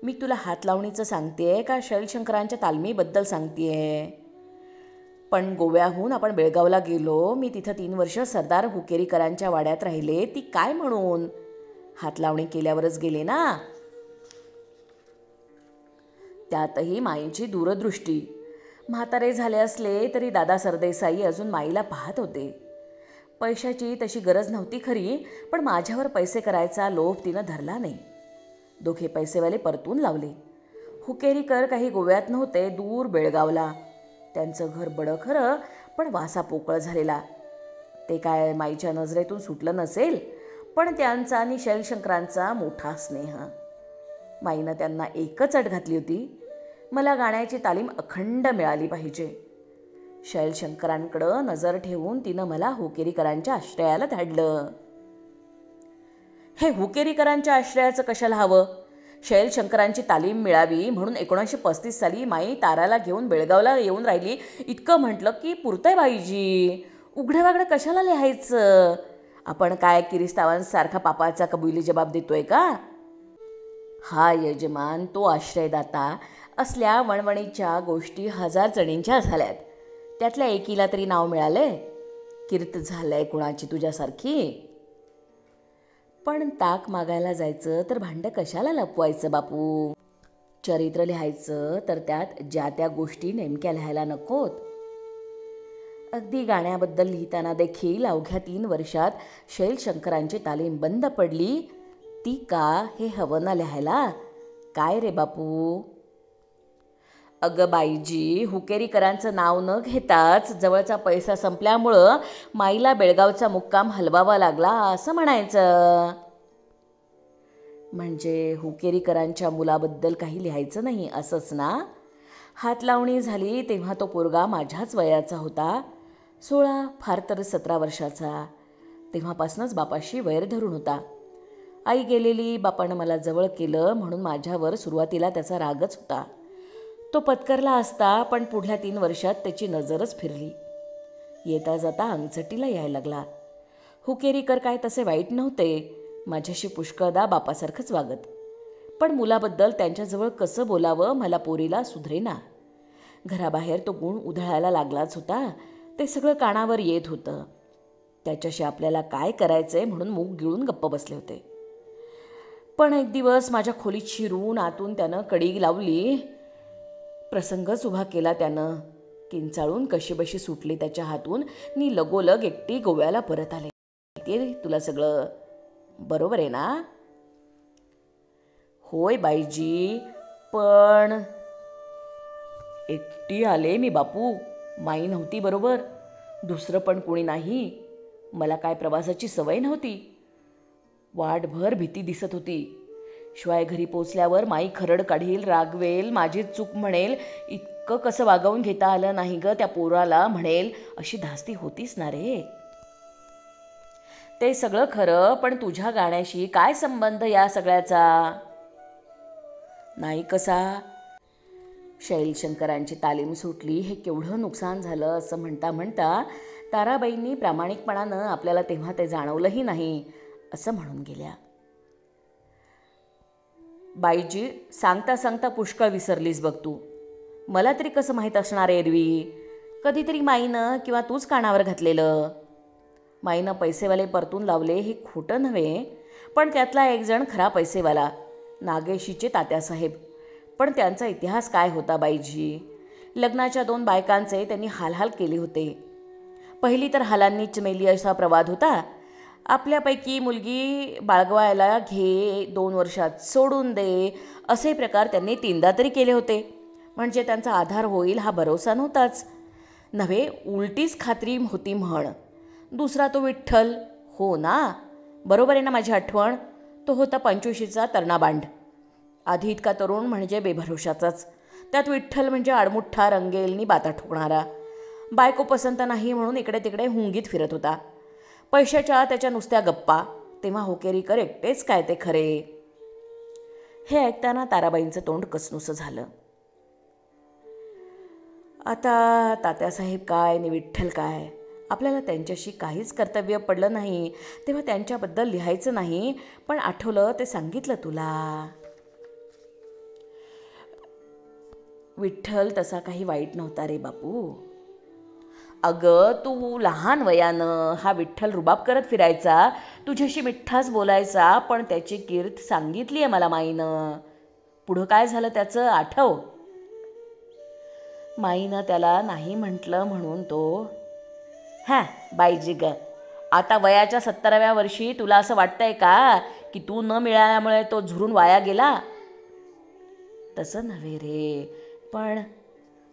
मी तुला हातलावणीचं सांगतेय का शैलशंकरांच्या तालमीबद्दल सांगतेय? पण गोव्याहून आपण बेळगावला गेलो, मी तिथं 3 वर्ष सरदार हुकेरीकरांच्या वाड्यात राहिले. ती काय म्हणून? हातलावणी केल्यावरच गेले ना. त्यातही माईची दूरदृष्टी. म्हातारे झाले असले तरी दादा सरदेसाई अजून माईला पाहत होते. पैशाची तशी गरज नव्हती खरी, पण माझ्यावर पैसे करायचा लोभ तिनं धरला नाही. दोघे पैसेवाले परतून लावले. हुकेरीकर काही गोव्यात नव्हते, दूर बेळगावला. त्यांचं घर बडं खरं, पण वासा पोकळ झालेला. ते काय माईच्या नजरेतून सुटलं नसेल, पण त्यांचा आणि शैलशंकरांचा मोठा स्नेह. माईनं त्यांना एकच अट घातली होती, मला गाण्याची तालीम अखंड मिळाली पाहिजे. शैलशंकरांकडं नजर ठेवून तिनं मला हुकेरीकरांच्या आश्रयाला धाडलं. हे हुकेरीकरांच्या आश्रयाचं कशाला हवं? शैलशंकरांची तालीम मिळावी म्हणून 1935 साली माई ताराला घेऊन बेळगावला येऊन राहिली, इतकं म्हटलं की पुरतंय बाईजी. उघडं कशाला लिहायचं? आपण काय किरिस्तावांसारखा पापाचा कबुली जबाब देतोय का? हा यजमान, तो आश्रयदाता, असल्या वणवणीच्या गोष्टी 1000 जणींच्या झाल्यात. त्यातल्या एकीला तरी नाव मिळालंय? कीर्त झालंय कुणाची तुझ्यासारखी? पण ताक मागायला जायचं तर भांडं कशाला लपवायचं बापू? चरित्र लिहायचं तर त्यात ज्या त्या गोष्टी नेमक्या लिहायला नकोत? अगदी गाण्याबद्दल लिहिताना देखील अवघ्या 3 वर्षात शैलशंकरांची तालीम बंद पडली. ती का, हे हवं ना लिहायला? काय रे बापू? अगं बाईजी, हुकेरीकरांचं नाव न घेताच जवळचा पैसा संपल्यामुळं माईला बेळगावचा मुक्काम हलवावा लागला असं म्हणायचं. म्हणजे हुकेरीकरांच्या मुलाबद्दल काही लिहायचं नाही असंच ना? हातलावणी झाली तेव्हा तो पोरगा माझ्याच वयाचा होता, 16 फार तर 17 वर्षाचा. तेव्हापासूनच बापाशी वैर धरून होता. आई गेलेली, बापानं मला जवळ केलं म्हणून माझ्यावर सुरुवातीला त्याचा रागच होता. तो पत्करला असता, पण पुढल्या 3 वर्षात त्याची नजरच फिरली. येता जाता अंगचटीला यायला लागला. हुकेरीकर काय तसे वाईट नव्हते, माझ्याशी पुष्कळदा बापासारखंच वागत. पण मुलाबद्दल त्यांच्याजवळ कसं बोलावं मला पोरीला सुधरेना. घराबाहेर तो गुण उधळायला लागलाच होता, ते सगळं कानावर येत होतं. त्याच्याशी आपल्याला काय करायचंय म्हणून मूग गिळून गप्प बसले होते. पण एक दिवस माझ्या खोलीत शिरून आतून त्यानं कडी लावली. प्रसंगच उभा केला त्यानं. किंचाळून कशीबशी सुटली त्याच्या हातून. नी लगोलग एकटी गोव्याला परत आले. ते तुला सगळं बरोबर आहे ना? होय बाईजी, पण एकटी आले मी बापू. माई नव्हती बरोबर, दुसरं पण कोणी नाही. मला काय प्रवासाची सवय नव्हती. वाटभर भीती दिसत होती. शिवाय घरी पोचल्यावर माई खरड काढील, रागवेल, माझी चूक म्हणेल, इतकं कसं वागवून घेता आलं नाही ग त्या पोराला म्हणेल, अशी धास्ती होतीच ना रे. ते सगळं खरं, पण तुझ्या गाण्याशी काय संबंध या सगळ्याचा? नाही कसा? शैलशंकरांची तालीम सुटली, हे केवढं नुकसान झालं असं म्हणता म्हणता ताराबाईंनी प्रामाणिकपणानं आपल्याला तेव्हा ते जाणवलंही नाही असं म्हणून गेल्या. बाईजी, सांगता सांगता पुष्कळ विसरलीस बघ तू. मला तरी कसं माहीत असणार एरवी? कधीतरी माईनं किंवा तूच कानावर घातलेलं. माईनं पैसेवाले परतून लावले हे खोटं नव्हे, पण त्यातला एक जण खरा पैसेवाला, नागेशीचे तात्यासाहेब. पण त्यांचा इतिहास काय होता बाईजी? लग्नाच्या 2 बायकांचे त्यांनी हालहाल केले होते. पहिली तर हालांनीच मेली असा प्रवाद होता. आपल्यापैकी मुलगी बाळगवायला घे, 2 वर्षात सोडून दे, असे प्रकार त्यांनी 3दा तरी केले होते. म्हणजे त्यांचा आधार होईल हा भरोसा नव्हताच. नव्हे, उलटीच खात्री होती म्हण. दुसरा तो विठ्ठल. हो ना, बरोबर आहे ना माझी आठवण. तो होता 25शीचा तरणाबांड. आधी इतका तरुण म्हणजे बेभरोशाचाच. त्यात विठ्ठल म्हणजे आडमुठ्ठा, रंगेलनी बाता ठोकणारा. बायको पसंत नाही म्हणून इकडे तिकडे हुंगीत फिरत होता. पैशाच्या त्याच्या नुसत्या गप्पा. तेव्हा होकेरीकर एकटेच काय ते खरे. हे ऐकताना ताराबाईंचं तोंड कसनुसं झालं. आता तात्यासाहेब काय आणि विठ्ठल काय, आपल्याला त्यांच्याशी काहीच कर्तव्य पडलं नाही तेव्हा त्यांच्याबद्दल लिहायचं नाही, पण आठवलं ते सांगितलं तुला. विठ्ठल तसा काही वाईट नव्हता रे बापू. अगं, तू लहान वयानं हा विठ्ठल रुबाब करत फिरायचा, तुझ्याशी मिठ्ठाच बोलायचा, पण त्याची कीर्त सांगितली आहे मला माईनं. पुढं काय झालं त्याचं आठव. माईनं त्याला नाही म्हटलं म्हणून तो. हां बाईजी ग, आता वयाच्या 70व्या वर्षी तुला असं वाटतंय का की तू न मिळाल्यामुळे तो झुरून वाया गेला. तसं नव्हे रे, पण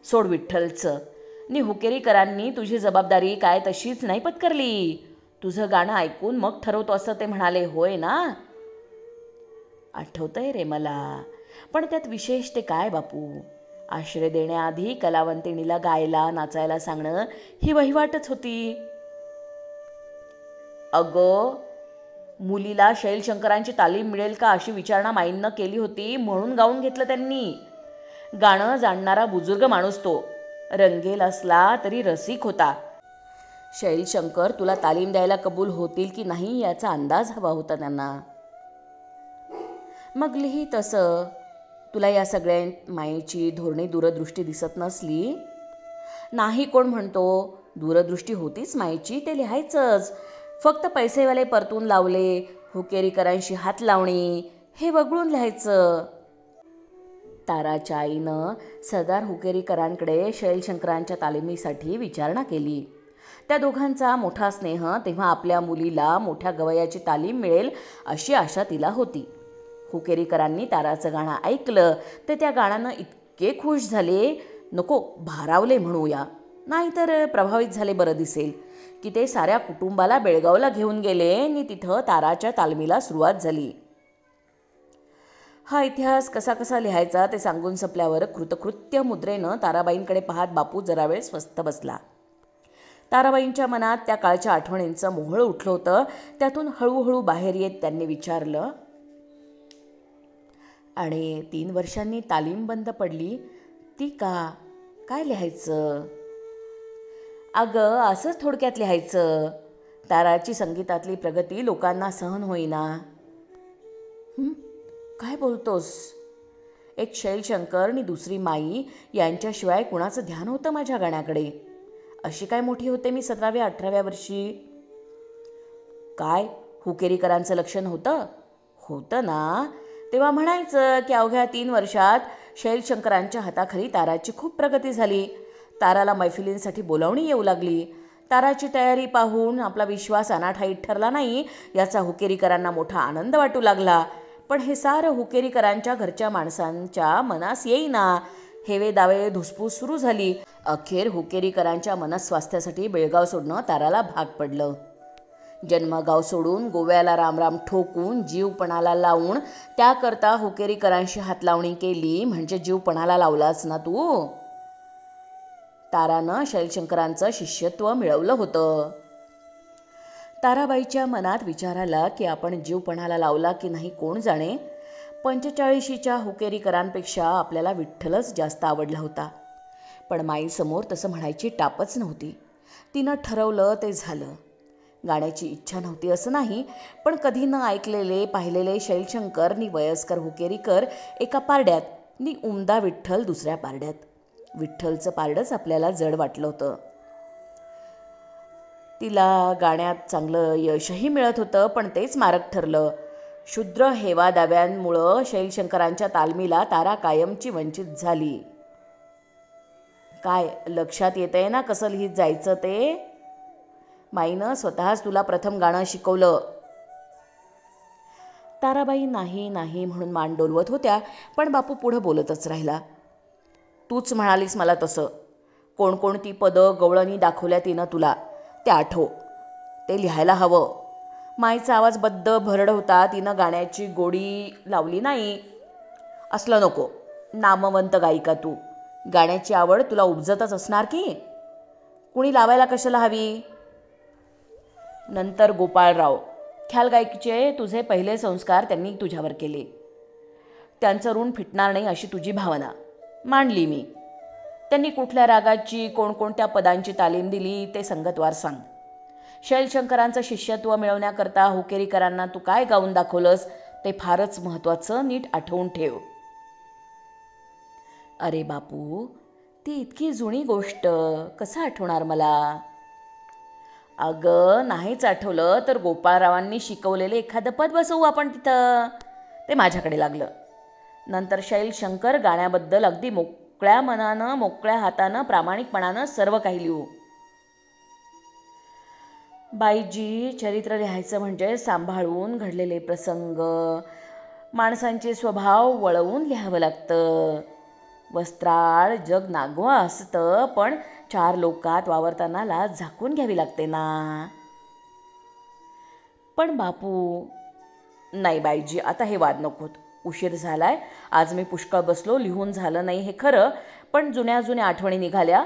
सोड विठ्ठलचं. नि हुकेरीकरांनी तुझी जबाबदारी काय तशीच नाही पत्करली. तुझं गाणं ऐकून मग ठरवतो असं ते म्हणाले, होय ना. आठवतंय रे मला, पण त्यात विशेष ते काय बापू. आश्रय देण्याआधी कलावंतिणीला गायला नाचायला सांगणं ही वहिवाटच होती. अगं, मुलीला शैलशंकरांची तालीम मिळेल का अशी विचारणा माईंनं केली होती म्हणून गाऊन घेतलं त्यांनी. गाणं जाणणारा बुजुर्ग माणूस तो. रंगेल असला तरी रसिक होता. शैलशंकर तुला तालीम द्यायला कबूल होतील की नाही याचा अंदाज हवा होता त्यांना. मग लिही तसं. तुला या सगळ्या मायेची धोरणी दूरदृष्टी दिसत नसली. नाही कोण म्हणतो, दूरदृष्टी होतीच मायेची, ते लिहायचंच. फक्त पैसेवाले परतून लावले, हुकेरीकरांशी हात लावणी, हे वगळून लिहायचं. ताराच्या आईनं सरदार हुकेरीकरांकडे शैलशंकरांच्या तालिमीसाठी विचारणा केली. त्या दोघांचा मोठा स्नेह तेव्हा आपल्या मुलीला मोठ्या गवयाची तालीम मिळेल अशी आशा तिला होती. हुकेरीकरांनी ताराचं गाणं ऐकलं तर त्या गाण्यानं इतके खुश झाले, नको भारावले म्हणूया, नाहीतर प्रभावित झाले बरं दिसेल, की ते साऱ्या कुटुंबाला बेळगावला घेऊन गेले आणि तिथं ताराच्या तालमीला सुरुवात झाली. हा इतिहास कसा कसा लिहायचा ते सांगून संपल्यावर कृतकृत्य मुद्रेनं ताराबाईंकडे पाहत बापू जरा वेळ स्वस्थ बसला. ताराबाईंच्या मनात त्या काळच्या आठवणींचं मोहळ उठलं होतं. त्यातून हळूहळू बाहेर येत त्यांनी विचारलं, आणि 3 वर्षांनी तालीम बंद पडली ती का, काय लिहायचं. अगं, असंच थोडक्यात लिहायचं. ताराची संगीतातली प्रगती लोकांना सहन होईना. काय बोलतोस. एक शैलशंकर आणि दुसरी माई यांच्याशिवाय कुणाचं ध्यान होतं माझ्या गाण्याकडे. अशी काय मोठी होते मी 17व्या-18व्या वर्षी. काय हुकेरीकरांचं लक्षण होतं. होतं ना. तेव्हा म्हणायचं की अवघ्या 3 वर्षात शैलशंकरांच्या हाताखाली ताराची खूप प्रगती झाली. ताराला मैफिलींसाठी बोलावणी येऊ लागली. ताराची तयारी पाहून आपला विश्वास अनाठाईत ठरला नाही याचा हुकेरीकरांना मोठा आनंद वाटू लागला. पण हे सारं हुकेरीकरांच्या घरच्या माणसांच्या मनास येईना. हेवे दावे धुसफूस सुरू झाली. अखेर हुकेरीकरांच्या मनस्वास्थ्यासाठी बेळगाव सोडणं ताराला भाग पडलं. जन्मगाव सोडून गोव्याला रामराम ठोकून जीवपणाला लावून त्याकरता हुकेरीकरांशी हातलावणी केली म्हणजे जीवपणाला लावलाच ना तू. तारानं शैलशंकरांचं शिष्यत्व मिळवलं होतं. ताराबाईच्या मनात विचार आला की आपण जीवपणाला लावला की नाही कोण जाणे. 45शीच्या हुकेरीकरांपेक्षा आपल्याला विठ्ठलच जास्त आवडला होता. पण माईसमोर तसं म्हणायची टापच नव्हती. तिनं ठरवलं ते झालं. गाण्याची इच्छा नव्हती असं नाही, पण कधी न ऐकलेले पाहिलेले शैलशंकर नि वयस्कर हुकेरीकर एका पारड्यात नि उमदा विठ्ठल दुसऱ्या पारड्यात. विठ्ठलचं पारडंच आपल्याला जड वाटलं होतं. तिला गाण्यात चांगलं यशही मिळत होतं, पण तेच मारक ठरलं. शूद्र हेवा दाव्यांमुळं शैलशंकरांच्या तालमीला तारा कायमची वंचित झाली. काय लक्षात येतंय ना कसं लिहित जायचं ते. माईनं स्वतःच तुला प्रथम गाणं शिकवलं. ताराबाई नाही नाही म्हणून मान डोलवत होत्या, पण बापू पुढं बोलतच राहिला. तूच म्हणालीस मला तसं. कोणकोणती पदं गवळणी दाखवल्या तिनं तुला ते आठव. ते लिहायला हवं. माईचा आवाज बद्द भरड होता. तिनं गाण्याची गोडी लावली नाही. असलं नको. नामवंत गायिका तू. गाण्याची आवड तुला उपजतच असणार की. कुणी लावायला कशाला हवी. नंतर गोपाळराव. ख्याल गायकीचे तुझे पहिले संस्कार त्यांनी तुझ्यावर केले. त्यांचं ऋण फिटणार नाही अशी तुझी भावना मांडली मी. त्यांनी कुठल्या रागाची कोणकोणत्या पदांची तालीम दिली ते संगतवार सांग. शैलशंकरांचं शिष्यत्व मिळवण्याकरता हुकेरीकरांना तू काय गाऊन दाखवलंस ते फारच महत्त्वाचं. नीट आठवून ठेव. अरे बापू, ती इतकी जुनी गोष्ट कसं आठवणार मला. अगं नाहीच आठवलं तर गोपाळरावांनी शिकवलेले एखादं पद बसवू आपण तिथं. ते माझ्याकडे लागलं. नंतर शैलशंकर गाण्याबद्दल अगदी मोकळ्या मनानं मोकळ्या हातानं प्रामाणिकपणानं सर्व काही लिहू. बाईजी, चरित्र लिहायचं म्हणजे सांभाळून घडलेले प्रसंग, माणसांचे स्वभाव वळवून लिहावं लागतं. वस्त्राळ जग नागवा असतं, पण चार लोकात वावरताना लाज झाकून घ्यावी लागते ना. पण बापू. नाही बाईजी, आता हे वाद नकोत. उशीर झालाय. आज मी पुष्कळ बसलो. लिहून झालं नाही हे खरं, पण जुन्या जुन्या आठवणी निघाल्या.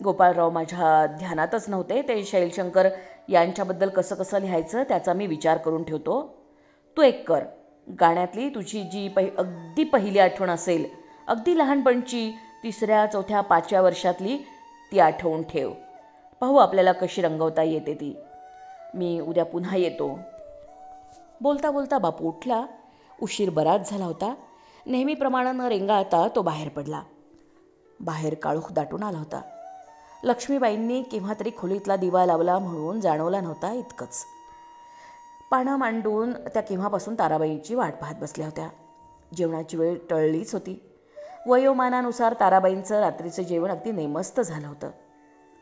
गोपाळराव माझ्या ध्यानातच नव्हते. ते शैलशंकर यांच्याबद्दल कसं कसं लिहायचं त्याचा मी विचार करून ठेवतो. तू एक कर. गाण्यातली तुझी जी अगदी पहिली आठवण असेल, अगदी लहानपणची, 3ऱ्या 4थ्या 5व्या वर्षातली, ती आठवून ठेव. पाहू आपल्याला कशी रंगवता येते ती. मी उद्या पुन्हा येतो. बोलता बोलता बापू उठला. उशीर बराच झाला होता. नेहमीप्रमाणे न रेंगाळता तो बाहेर पडला. बाहेर काळोख दाटून आला होता. लक्ष्मीबाईंनी केव्हा तरी खोलीतला दिवा लावला म्हणून जाणवला नव्हता इतकंच. पानं मांडून त्या केव्हापासून ताराबाईंची वाट पाहत बसल्या होत्या. जेवणाची वेळ टळलीच होती. वयोमानानुसार ताराबाईंचं रात्रीचं जेवण अगदी नेमस्त झालं होतं.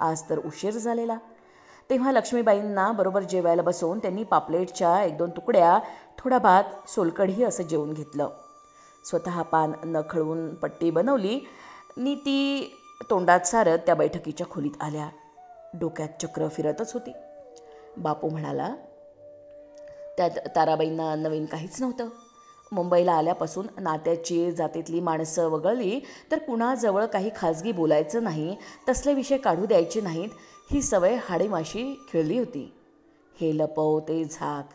आज तर उशीर झालेला. तेव्हा लक्ष्मीबाईंना बरोबर जेवायला बसवून त्यांनी पापलेटच्या 1-2 तुकड्या, थोडा भात, सोलकढी असं जेवून घेतलं. स्वतः पान न खळवून पट्टी बनवली नि ती तोंडात सारत त्या बैठकीच्या खोलीत आल्या. डोक्यात चक्र फिरतच होती. बापू म्हणाला, त्यात ताराबाईंना नवीन काहीच नव्हतं. मुंबईला आल्यापासून नात्याची जातीतली माणसं वगळली तर कुणाजवळ काही खाजगी बोलायचं नाही, तसले विषय काढू द्यायचे नाहीत, ही सवय हाडीमाशी खेळली होती. हे लपव, ते झाक,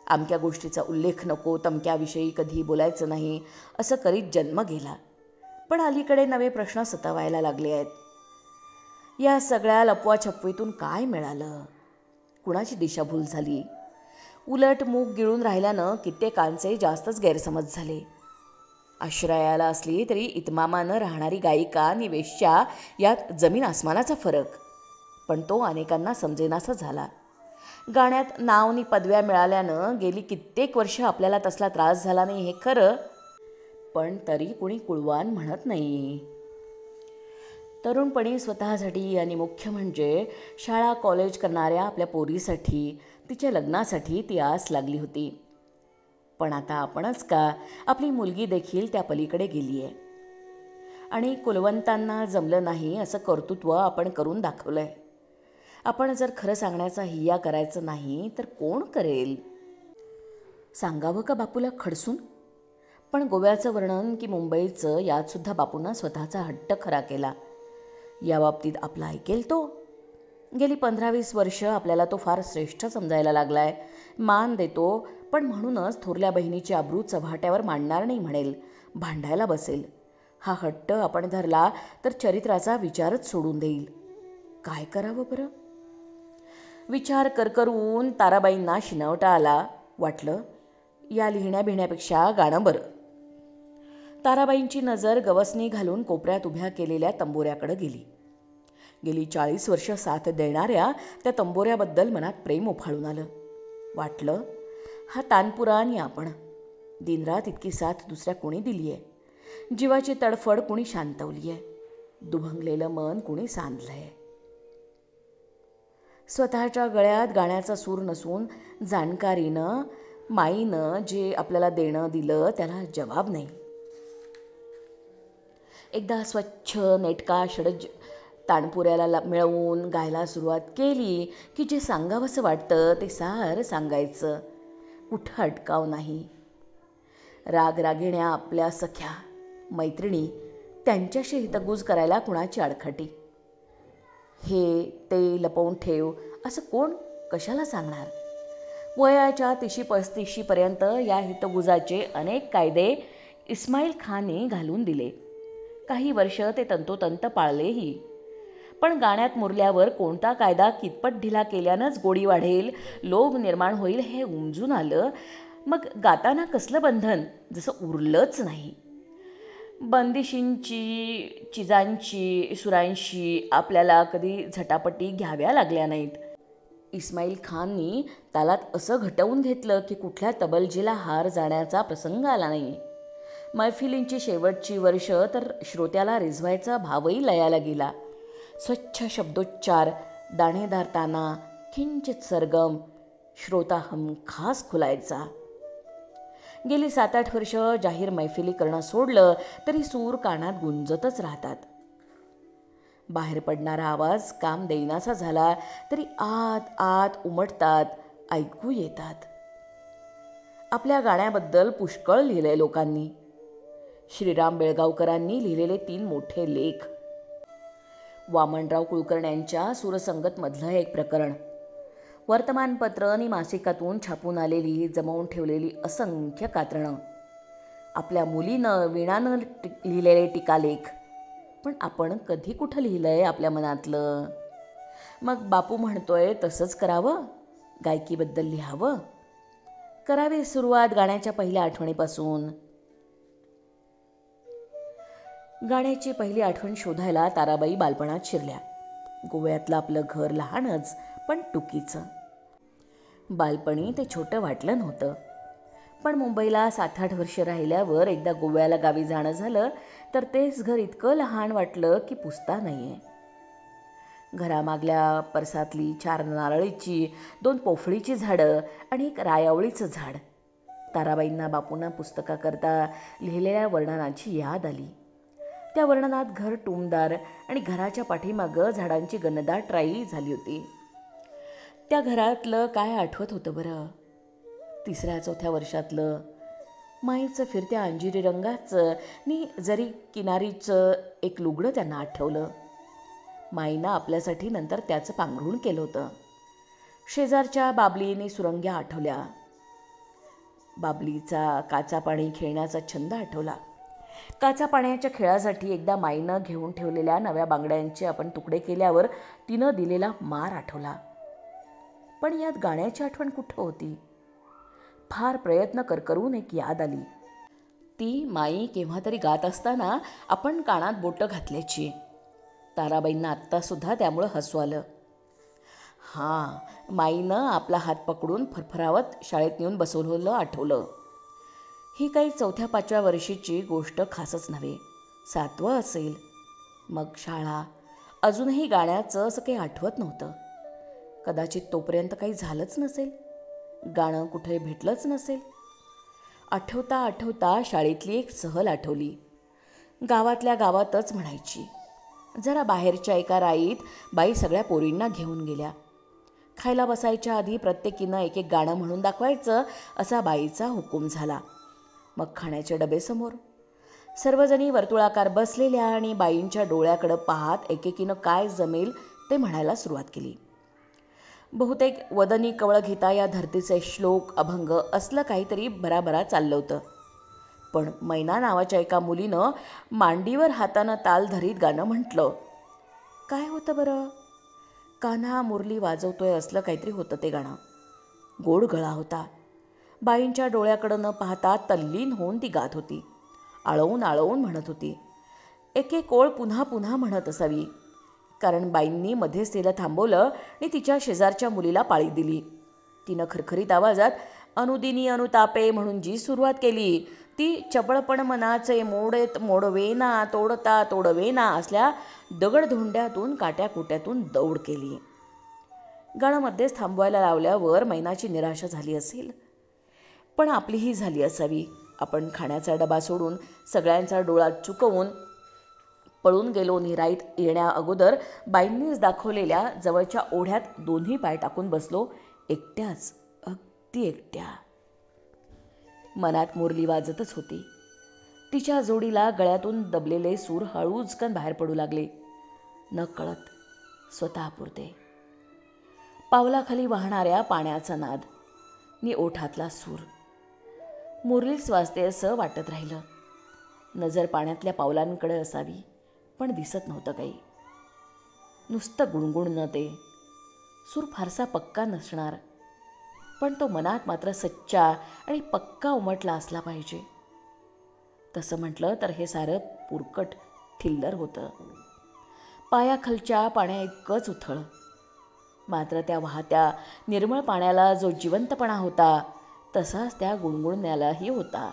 अमक्या गोष्टीचा उल्लेख नको, तमक्याविषयी कधी बोलायचं नाही, असं करीत जन्म गेला. पण अलीकडे नवे प्रश्न सतावायला लागले आहेत. या सगळ्या लपवाछपवीतून काय मिळालं? कुणाची दिशाभूल झाली? उलट मूग गिळून राहिल्यानं कित्येकांचे जास्तच गैरसमज झाले. आश्रयाला असली तरी इतमामानं राहणारी गायिका आणि वेश्या यात जमीन आसमानाचा फरक. पण तो अनेकांना समजेनासा झाला. गाण्यात नाव नि पदव्या मिळाल्यानं गेली कित्येक वर्ष आपल्याला तसला त्रास झाला नाही हे खरं, पण तरी कुणी कुळवान म्हणत नाही. तरुणपणी स्वतःसाठी आणि मुख्य म्हणजे शाळा कॉलेज करणाऱ्या आपल्या पोरीसाठी, तिच्या लग्नासाठी ती आस लागली होती. पण आता आपणच का, आपली मुलगी देखील त्या पलीकडे गेली आहे. आणि कुलवंतांना जमलं नाही असं कर्तृत्व आपण करून दाखवलं आहे. आपण जर खरं सांगण्याचा हिय्या करायचं नाही तर कोण करेल? सांगावं का बापूला खडसून? पण गोव्याचं वर्णन की मुंबईचं यातसुद्धा बापूनं स्वतःचा हट्ट खरा केला. याबाबतीत आपला ऐकेल तो? गेली 15-20 वर्ष आपल्याला तो फार श्रेष्ठ समजायला लागलाय. मान देतो, पण म्हणूनच थोरल्या बहिणीची आबरू चव्हाट्यावर मांडणार नाही म्हणेल, भांडायला बसेल. हा हट्ट आपण धरला तर चरित्राचा विचारच सोडून देईल. काय करावं बरं? विचार करकरून ताराबाईंना शिनवटा आला. वाटलं, या लिहिण्या भिण्यापेक्षा गाणं बरं. ताराबाईंची नजर गवसणी घालून कोपऱ्यात उभ्या केलेल्या तंबोऱ्याकडे गेली. गेली 40 वर्ष साथ देणाऱ्या त्या तंबोऱ्याबद्दल मनात प्रेम उफाळून आलं. वाटलं, हा तानपुरा आणि आपण. दिनरात इतकी साथ दुसऱ्या कोणी दिली आहे? जीवाची तडफड कुणी शांतवली आहे? दुभंगलेलं मन कुणी सांधलं आहे? स्वतःच्या गळ्यात गाण्याचा सूर नसून जाणकारीनं, माईनं जे आपल्याला देणं दिलं त्याला जवाब नाही. एकदा स्वच्छ नेटका ताणपुऱ्याला मिळवून गायला सुरुवात केली की जे सांगावंसं वाटतं ते सार सांगायचं, कुठं अटकाव नाही. रागरागिण्या आपल्या सख्या मैत्रिणी, त्यांच्याशी हितगुज करायला कुणाची आडखाटी. हे ते लपवून ठेव असं कोण कशाला सांगणार. वयाच्या 30-35पर्यंत या हितगुजाचे अनेक कायदे इस्माईल खानने घालून दिले. काही वर्ष ते तंतोतंत पाळलेही. पण गाण्यात मुरल्यावर कोणता कायदा कितपत ढिला केल्यानंच गोडी वाढेल, लोभ निर्माण होईल हे उमजून आलं. मग गाताना कसलं बंधन जसं उरलंच नाही. बंदिशींची, चिजांची, सुरांशी आपल्याला कधी झटापटी घ्याव्या लागल्या नाहीत. इस्माईल खाननी तालात असं घटवून घेतलं की कुठल्या तबलजीला हार जाण्याचा प्रसंग आला नाही. मैफिलींची शेवटची वर्ष तर श्रोत्याला रिझवायचा भावही लयाला गेला. स्वच्छ शब्दोच्चार, दाणेदार ताना, किंचित सरगम, श्रोता हमखास खुलायचा. गेली 7-8 वर्ष जाहीर मैफिली करणं सोडलं तरी सूर कानात गुंजतच राहतात. बाहेर पडणारा आवाज काम देईनासा झाला तरी आत आत उमटतात, ऐकू येतात. आपल्या गाण्याबद्दल पुष्कळ लिहिलंय लोकांनी. श्रीराम बेळगावकरांनी लिहिलेले 3 मोठे लेख, वामनराव कुलकर्ण्यांच्या सुरसंगतमधलं एक प्रकरण, वर्तमानपत्र आणि मासिकातून छापून आलेली जमवून ठेवलेली असंख्य कात्रणं, आपल्या मुलीनं वीणानं लिहिलेले टीकालेख. पण आपण कधी कुठं लिहिलंय आपल्या मनातलं. मग बापू म्हणतोय तसंच करावं, गायकीबद्दल लिहावं. करावी सुरुवात गाण्याच्या पहिल्या आठवणीपासून. गाण्याची पहिली आठवण शोधायला ताराबाई बालपणात शिरल्या. गोव्यातलं आपलं घर लहानच पण टुकीचं. बालपणी ते छोटं वाटलं नव्हतं. पण मुंबईला 7-8 वर्ष राहिल्यावर एकदा गोव्याला गावी जाणं झालं तर तेच घर इतकं लहान वाटलं की पुसता नाही आहे. घरामागल्या परसातली 4 नारळीची, 2 पोफळीची झाडं आणि एक रायावळीचं झाड. ताराबाईंना बापूंना पुस्तकाकरता लिहिलेल्या वर्णनाची याद आली. त्या वर्णनात घर टुमदार आणि घराच्या पाठीमागं झाडांची घनदाट राई झाली होती. त्या घरातलं काय आठवत होतं बरं. 3ऱ्या-4थ्या वर्षातलं माईचं फिरत्या अंजिरी रंगाचं नि जरी किनारीचं एक लुगडं त्यांना आठवलं. माईनं आपल्यासाठी नंतर त्याचं पांघरूण केलं होतं. शेजारच्या बाबलीने सुरंग्या आठवल्या. बाबलीचा काचा पाणी खेळण्याचा छंद आठवला. काचा पाण्याच्या खेळासाठी एकदा माईनं घेऊन ठेवलेल्या नव्या बांगड्यांचे आपण तुकडे केल्यावर तिनं दिलेला मार आठवला. पण यात गाण्याची आठवण कुठं होती. फार प्रयत्न करून एक याद आली. ती माई केव्हा तरी गात असताना आपण कानात बोटं घातल्याची. ताराबाईंना आत्तासुद्धा त्यामुळं हसू आलं. माईनं आपला हात पकडून फरफरावत शाळेत नेऊन बसवलेलं आठवलं. ही काही 4थ्या-5व्या वर्षीची गोष्ट खासच नव्हे, 7वं असेल. मग शाळा. अजूनही गाण्याचं असं काही आठवत नव्हतं. कदाचित तोपर्यंत काही झालंच नसेल, गाणं कुठे भेटलंच नसेल. आठवता आठवता शाळेतली एक सहल आठवली. गावातल्या गावातच म्हणायची. जरा बाहेरच्या एका राईत बाई सगळ्या पोरींना घेऊन गेल्या. खायला बसायच्या आधी प्रत्येकीनं एक एक गाणं म्हणून दाखवायचं असा बाईचा हुकूम झाला. मग खाण्याचे डबे समोर. सर्वजणी वर्तुळाकार बसलेल्या आणि बाईंच्या डोळ्याकडं पाहत एकेकीनं काय जमेल ते म्हणायला सुरुवात केली. बहुतेक वदनी कवळ घेता या धरतीचे श्लोक, अभंग असलं काहीतरी भराभरा चाललं होतं. पण मैना नावाच्या एका मुलीनं मांडीवर हातानं ताल धरीत गाणं म्हटलं. काय होतं बरं. कान्हा मुरली वाजवतोय असलं काहीतरी होतं ते गाणं. गोड गळा होता. बाईंच्या डोळ्याकडं न पाहता तल्लीन होऊन ती गात होती. आळवून आळवून म्हणत होती. एक एक ओळ पुन्हा पुन्हा म्हणत असावी, कारण बाईंनी मध्येच तिला थांबवलं आणि तिच्या शेजारच्या मुलीला पाळी दिली. तिनं खरखरीत आवाजात अनुदिनी अनुतापे म्हणून जी सुरुवात केली ती चपळपण मनाचे मोडेत मोडवेना, तोडता तोडवेना असल्या दगडधोंड्यातून काट्याकुट्यातून दौड केली. गाणं मध्येच थांबवायला लावल्यावर मैनाची निराशा झाली असेल, पण आपलीही झाली असावी. आपण खाण्याचा डबा सोडून सगळ्यांचा डोळा चुकवून पळून गेलो निराईत येण्या अगोदर बाईंनीच दाखवलेल्या जवळच्या ओढ्यात दोन्ही पाय टाकून बसलो, एकट्याच, अगदी एकट्या. मनात मुरली वाजतच होती. तिच्या जोडीला गळ्यातून दबलेले सूर हळूचकन बाहेर पडू लागले, नकळत, स्वतःपुरते. पावलाखाली वाहणाऱ्या पाण्याचा नाद नि ओठातला सूर. मुरलीच वाजते असं वाटत राहिलं. नजर पाण्यातल्या पावलांकडे असावी, पण दिसत नव्हतं काही. नुसतं गुणगुणणं ते. सूर फारसा पक्का नसणार, पण तो मनात मात्र सच्चा आणि पक्का उमटला असला पाहिजे. तसं म्हटलं तर हे सारं पुरकट थिल्लर होतं. पायाखालच्या पाण्या इतकंच उथळ. मात्र त्या वाहत्या निर्मळ पाण्याला जो जिवंतपणा होता, तसाच त्या गुणगुणण्यालाही होता.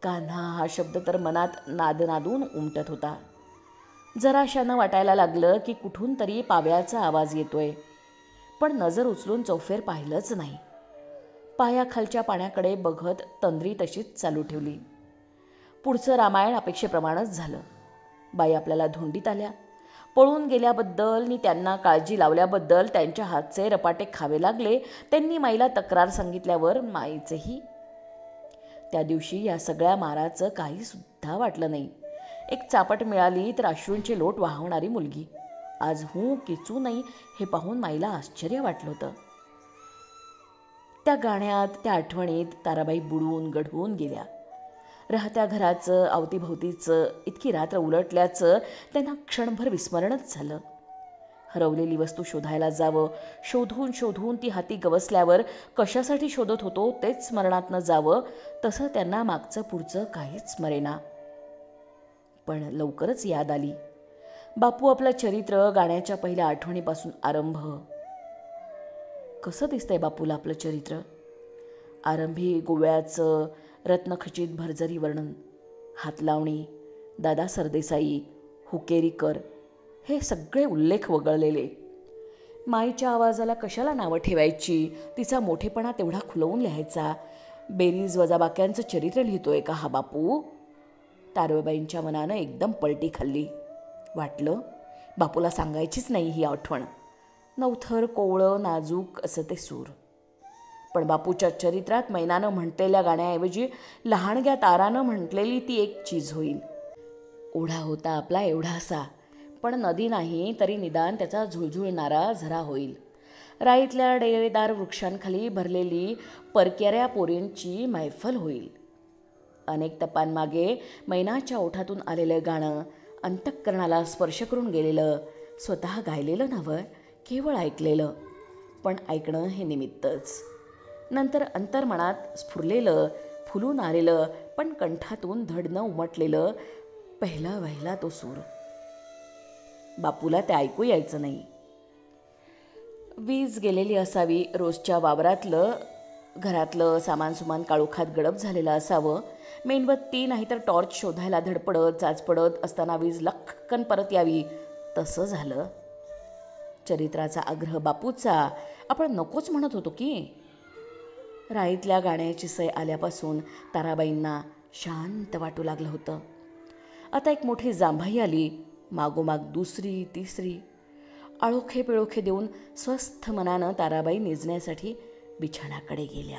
कान्हा हा शब्द तर मनात नादनादून उमटत होता. जराशानं वाटायला लागलं की कुठून तरी पाव्याचा आवाज येतोय, पण नजर उचलून चौफेर पाहिलंच नाही. पायाखालच्या पाण्याकडे बघत तंद्री तशीच चालू ठेवली. पुढचं रामायण अपेक्षेप्रमाणेच झालं. बाई आपल्याला धुंडीत आल्या. पळून गेल्याबद्दल नि त्यांना काळजी लावल्याबद्दल त्यांच्या हातचे रपाटे खावे लागले. त्यांनी माईला तक्रार सांगितल्यावर माईचेही. त्या दिवशी या सगळ्या माराचं काहीसुद्धा वाटलं नाही. एक चापट मिळाली तर अश्रूंचे लोट वाहवणारी मुलगी. आज किचू नाही हे पाहून माईला आश्चर्य वाटलं होतं. त्या गाण्यात, त्या आठवणीत ताराबाई बुडून गढून गेल्या. राहत्या घराचं, अवतीभोवतीचं, इतकी रात्र उलटल्याचं त्यांना क्षणभर विस्मरणच झालं. हरवलेली वस्तू शोधायला जावं, शोधून शोधून ती हाती गवसल्यावर कशासाठी शोधत होतो तेच स्मरणात न जावं, तसं त्यांना मागचं पुढचं काहीच स्मरेना. पण लवकरच याद आली. बापू आपलं चरित्र गाण्याच्या पहिल्या आठवणीपासून आरंभ. कसं दिसतंय बापूला आपलं चरित्र? आरंभी गोव्याचं रत्नखचित भरजरी वर्णन, हातलावणी, दादा सरदेसाई, हुकेरीकर, हे सगळे उल्लेख वगळलेले. माईच्या आवाजाला कशाला नावं ठेवायची? तिचा मोठेपणा तेवढा खुलवून लिहायचा. बेरीज वजाबाक्यांचं चरित्र लिहितोय का हा बापू? तारबाईंच्या मनानं एकदम पलटी खाल्ली. वाटलं बापूला सांगायचीच नाही ही आठवण. नवथर, कोवळं, नाजूक असं ते सूर. पण बापूच्या चरित्रात मैनानं म्हटलेल्या गाण्याऐवजी लहानग्या तारानं म्हटलेली ती एक चीज होईल. ओढा होता आपला एवढासा, पण नदी नाही तरी निदान त्याचा झुळझुळणारा झरा होईल. राईतल्या डेरेदार वृक्षांखाली भरलेली परक्याऱ्या पोरींची मैफल होईल. अनेक तपांमागे मैनाच्या ओठातून आलेलं गाणं, अंतःकरणाला स्पर्श करून गेलेलं, स्वतः गायलेलं नव्हं, केवळ ऐकलेलं. पण ऐकणं हे निमित्तच. नंतर अंतर्मनात स्फुरलेलं, फुलून आलेलं, पण कंठातून धड न उमटलेलं पहिला वहिला तो सूर. बापूला ते ऐकू यायचं नाही. वीज गेलेली असावी, रोजच्या वावरातलं घरातलं सामानसुमान काळोखात गडप झालेलं असावं. मेणबत्ती नाहीतर टॉर्च शोधायला धडपडत चाचपडत असताना वीज लख्खन परत यावी, तसं झालं. चरित्राचा आग्रह बापूचा आपण नकोच म्हणत होतो की. राईतल्या गाण्याची सय आल्यापासून ताराबाईंना शांत वाटू लागलं होतं. आता एक मोठी जांभाई आली, मागोमाग दुसरी, तिसरी. आळोखे पिळोखे देऊन स्वस्थ मनानं ताराबाई निजण्यासाठी बिछाण्याकडे गेल्या.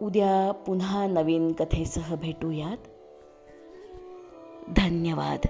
उद्या पुन्हा नवीन कथेसह भेटूयात. धन्यवाद.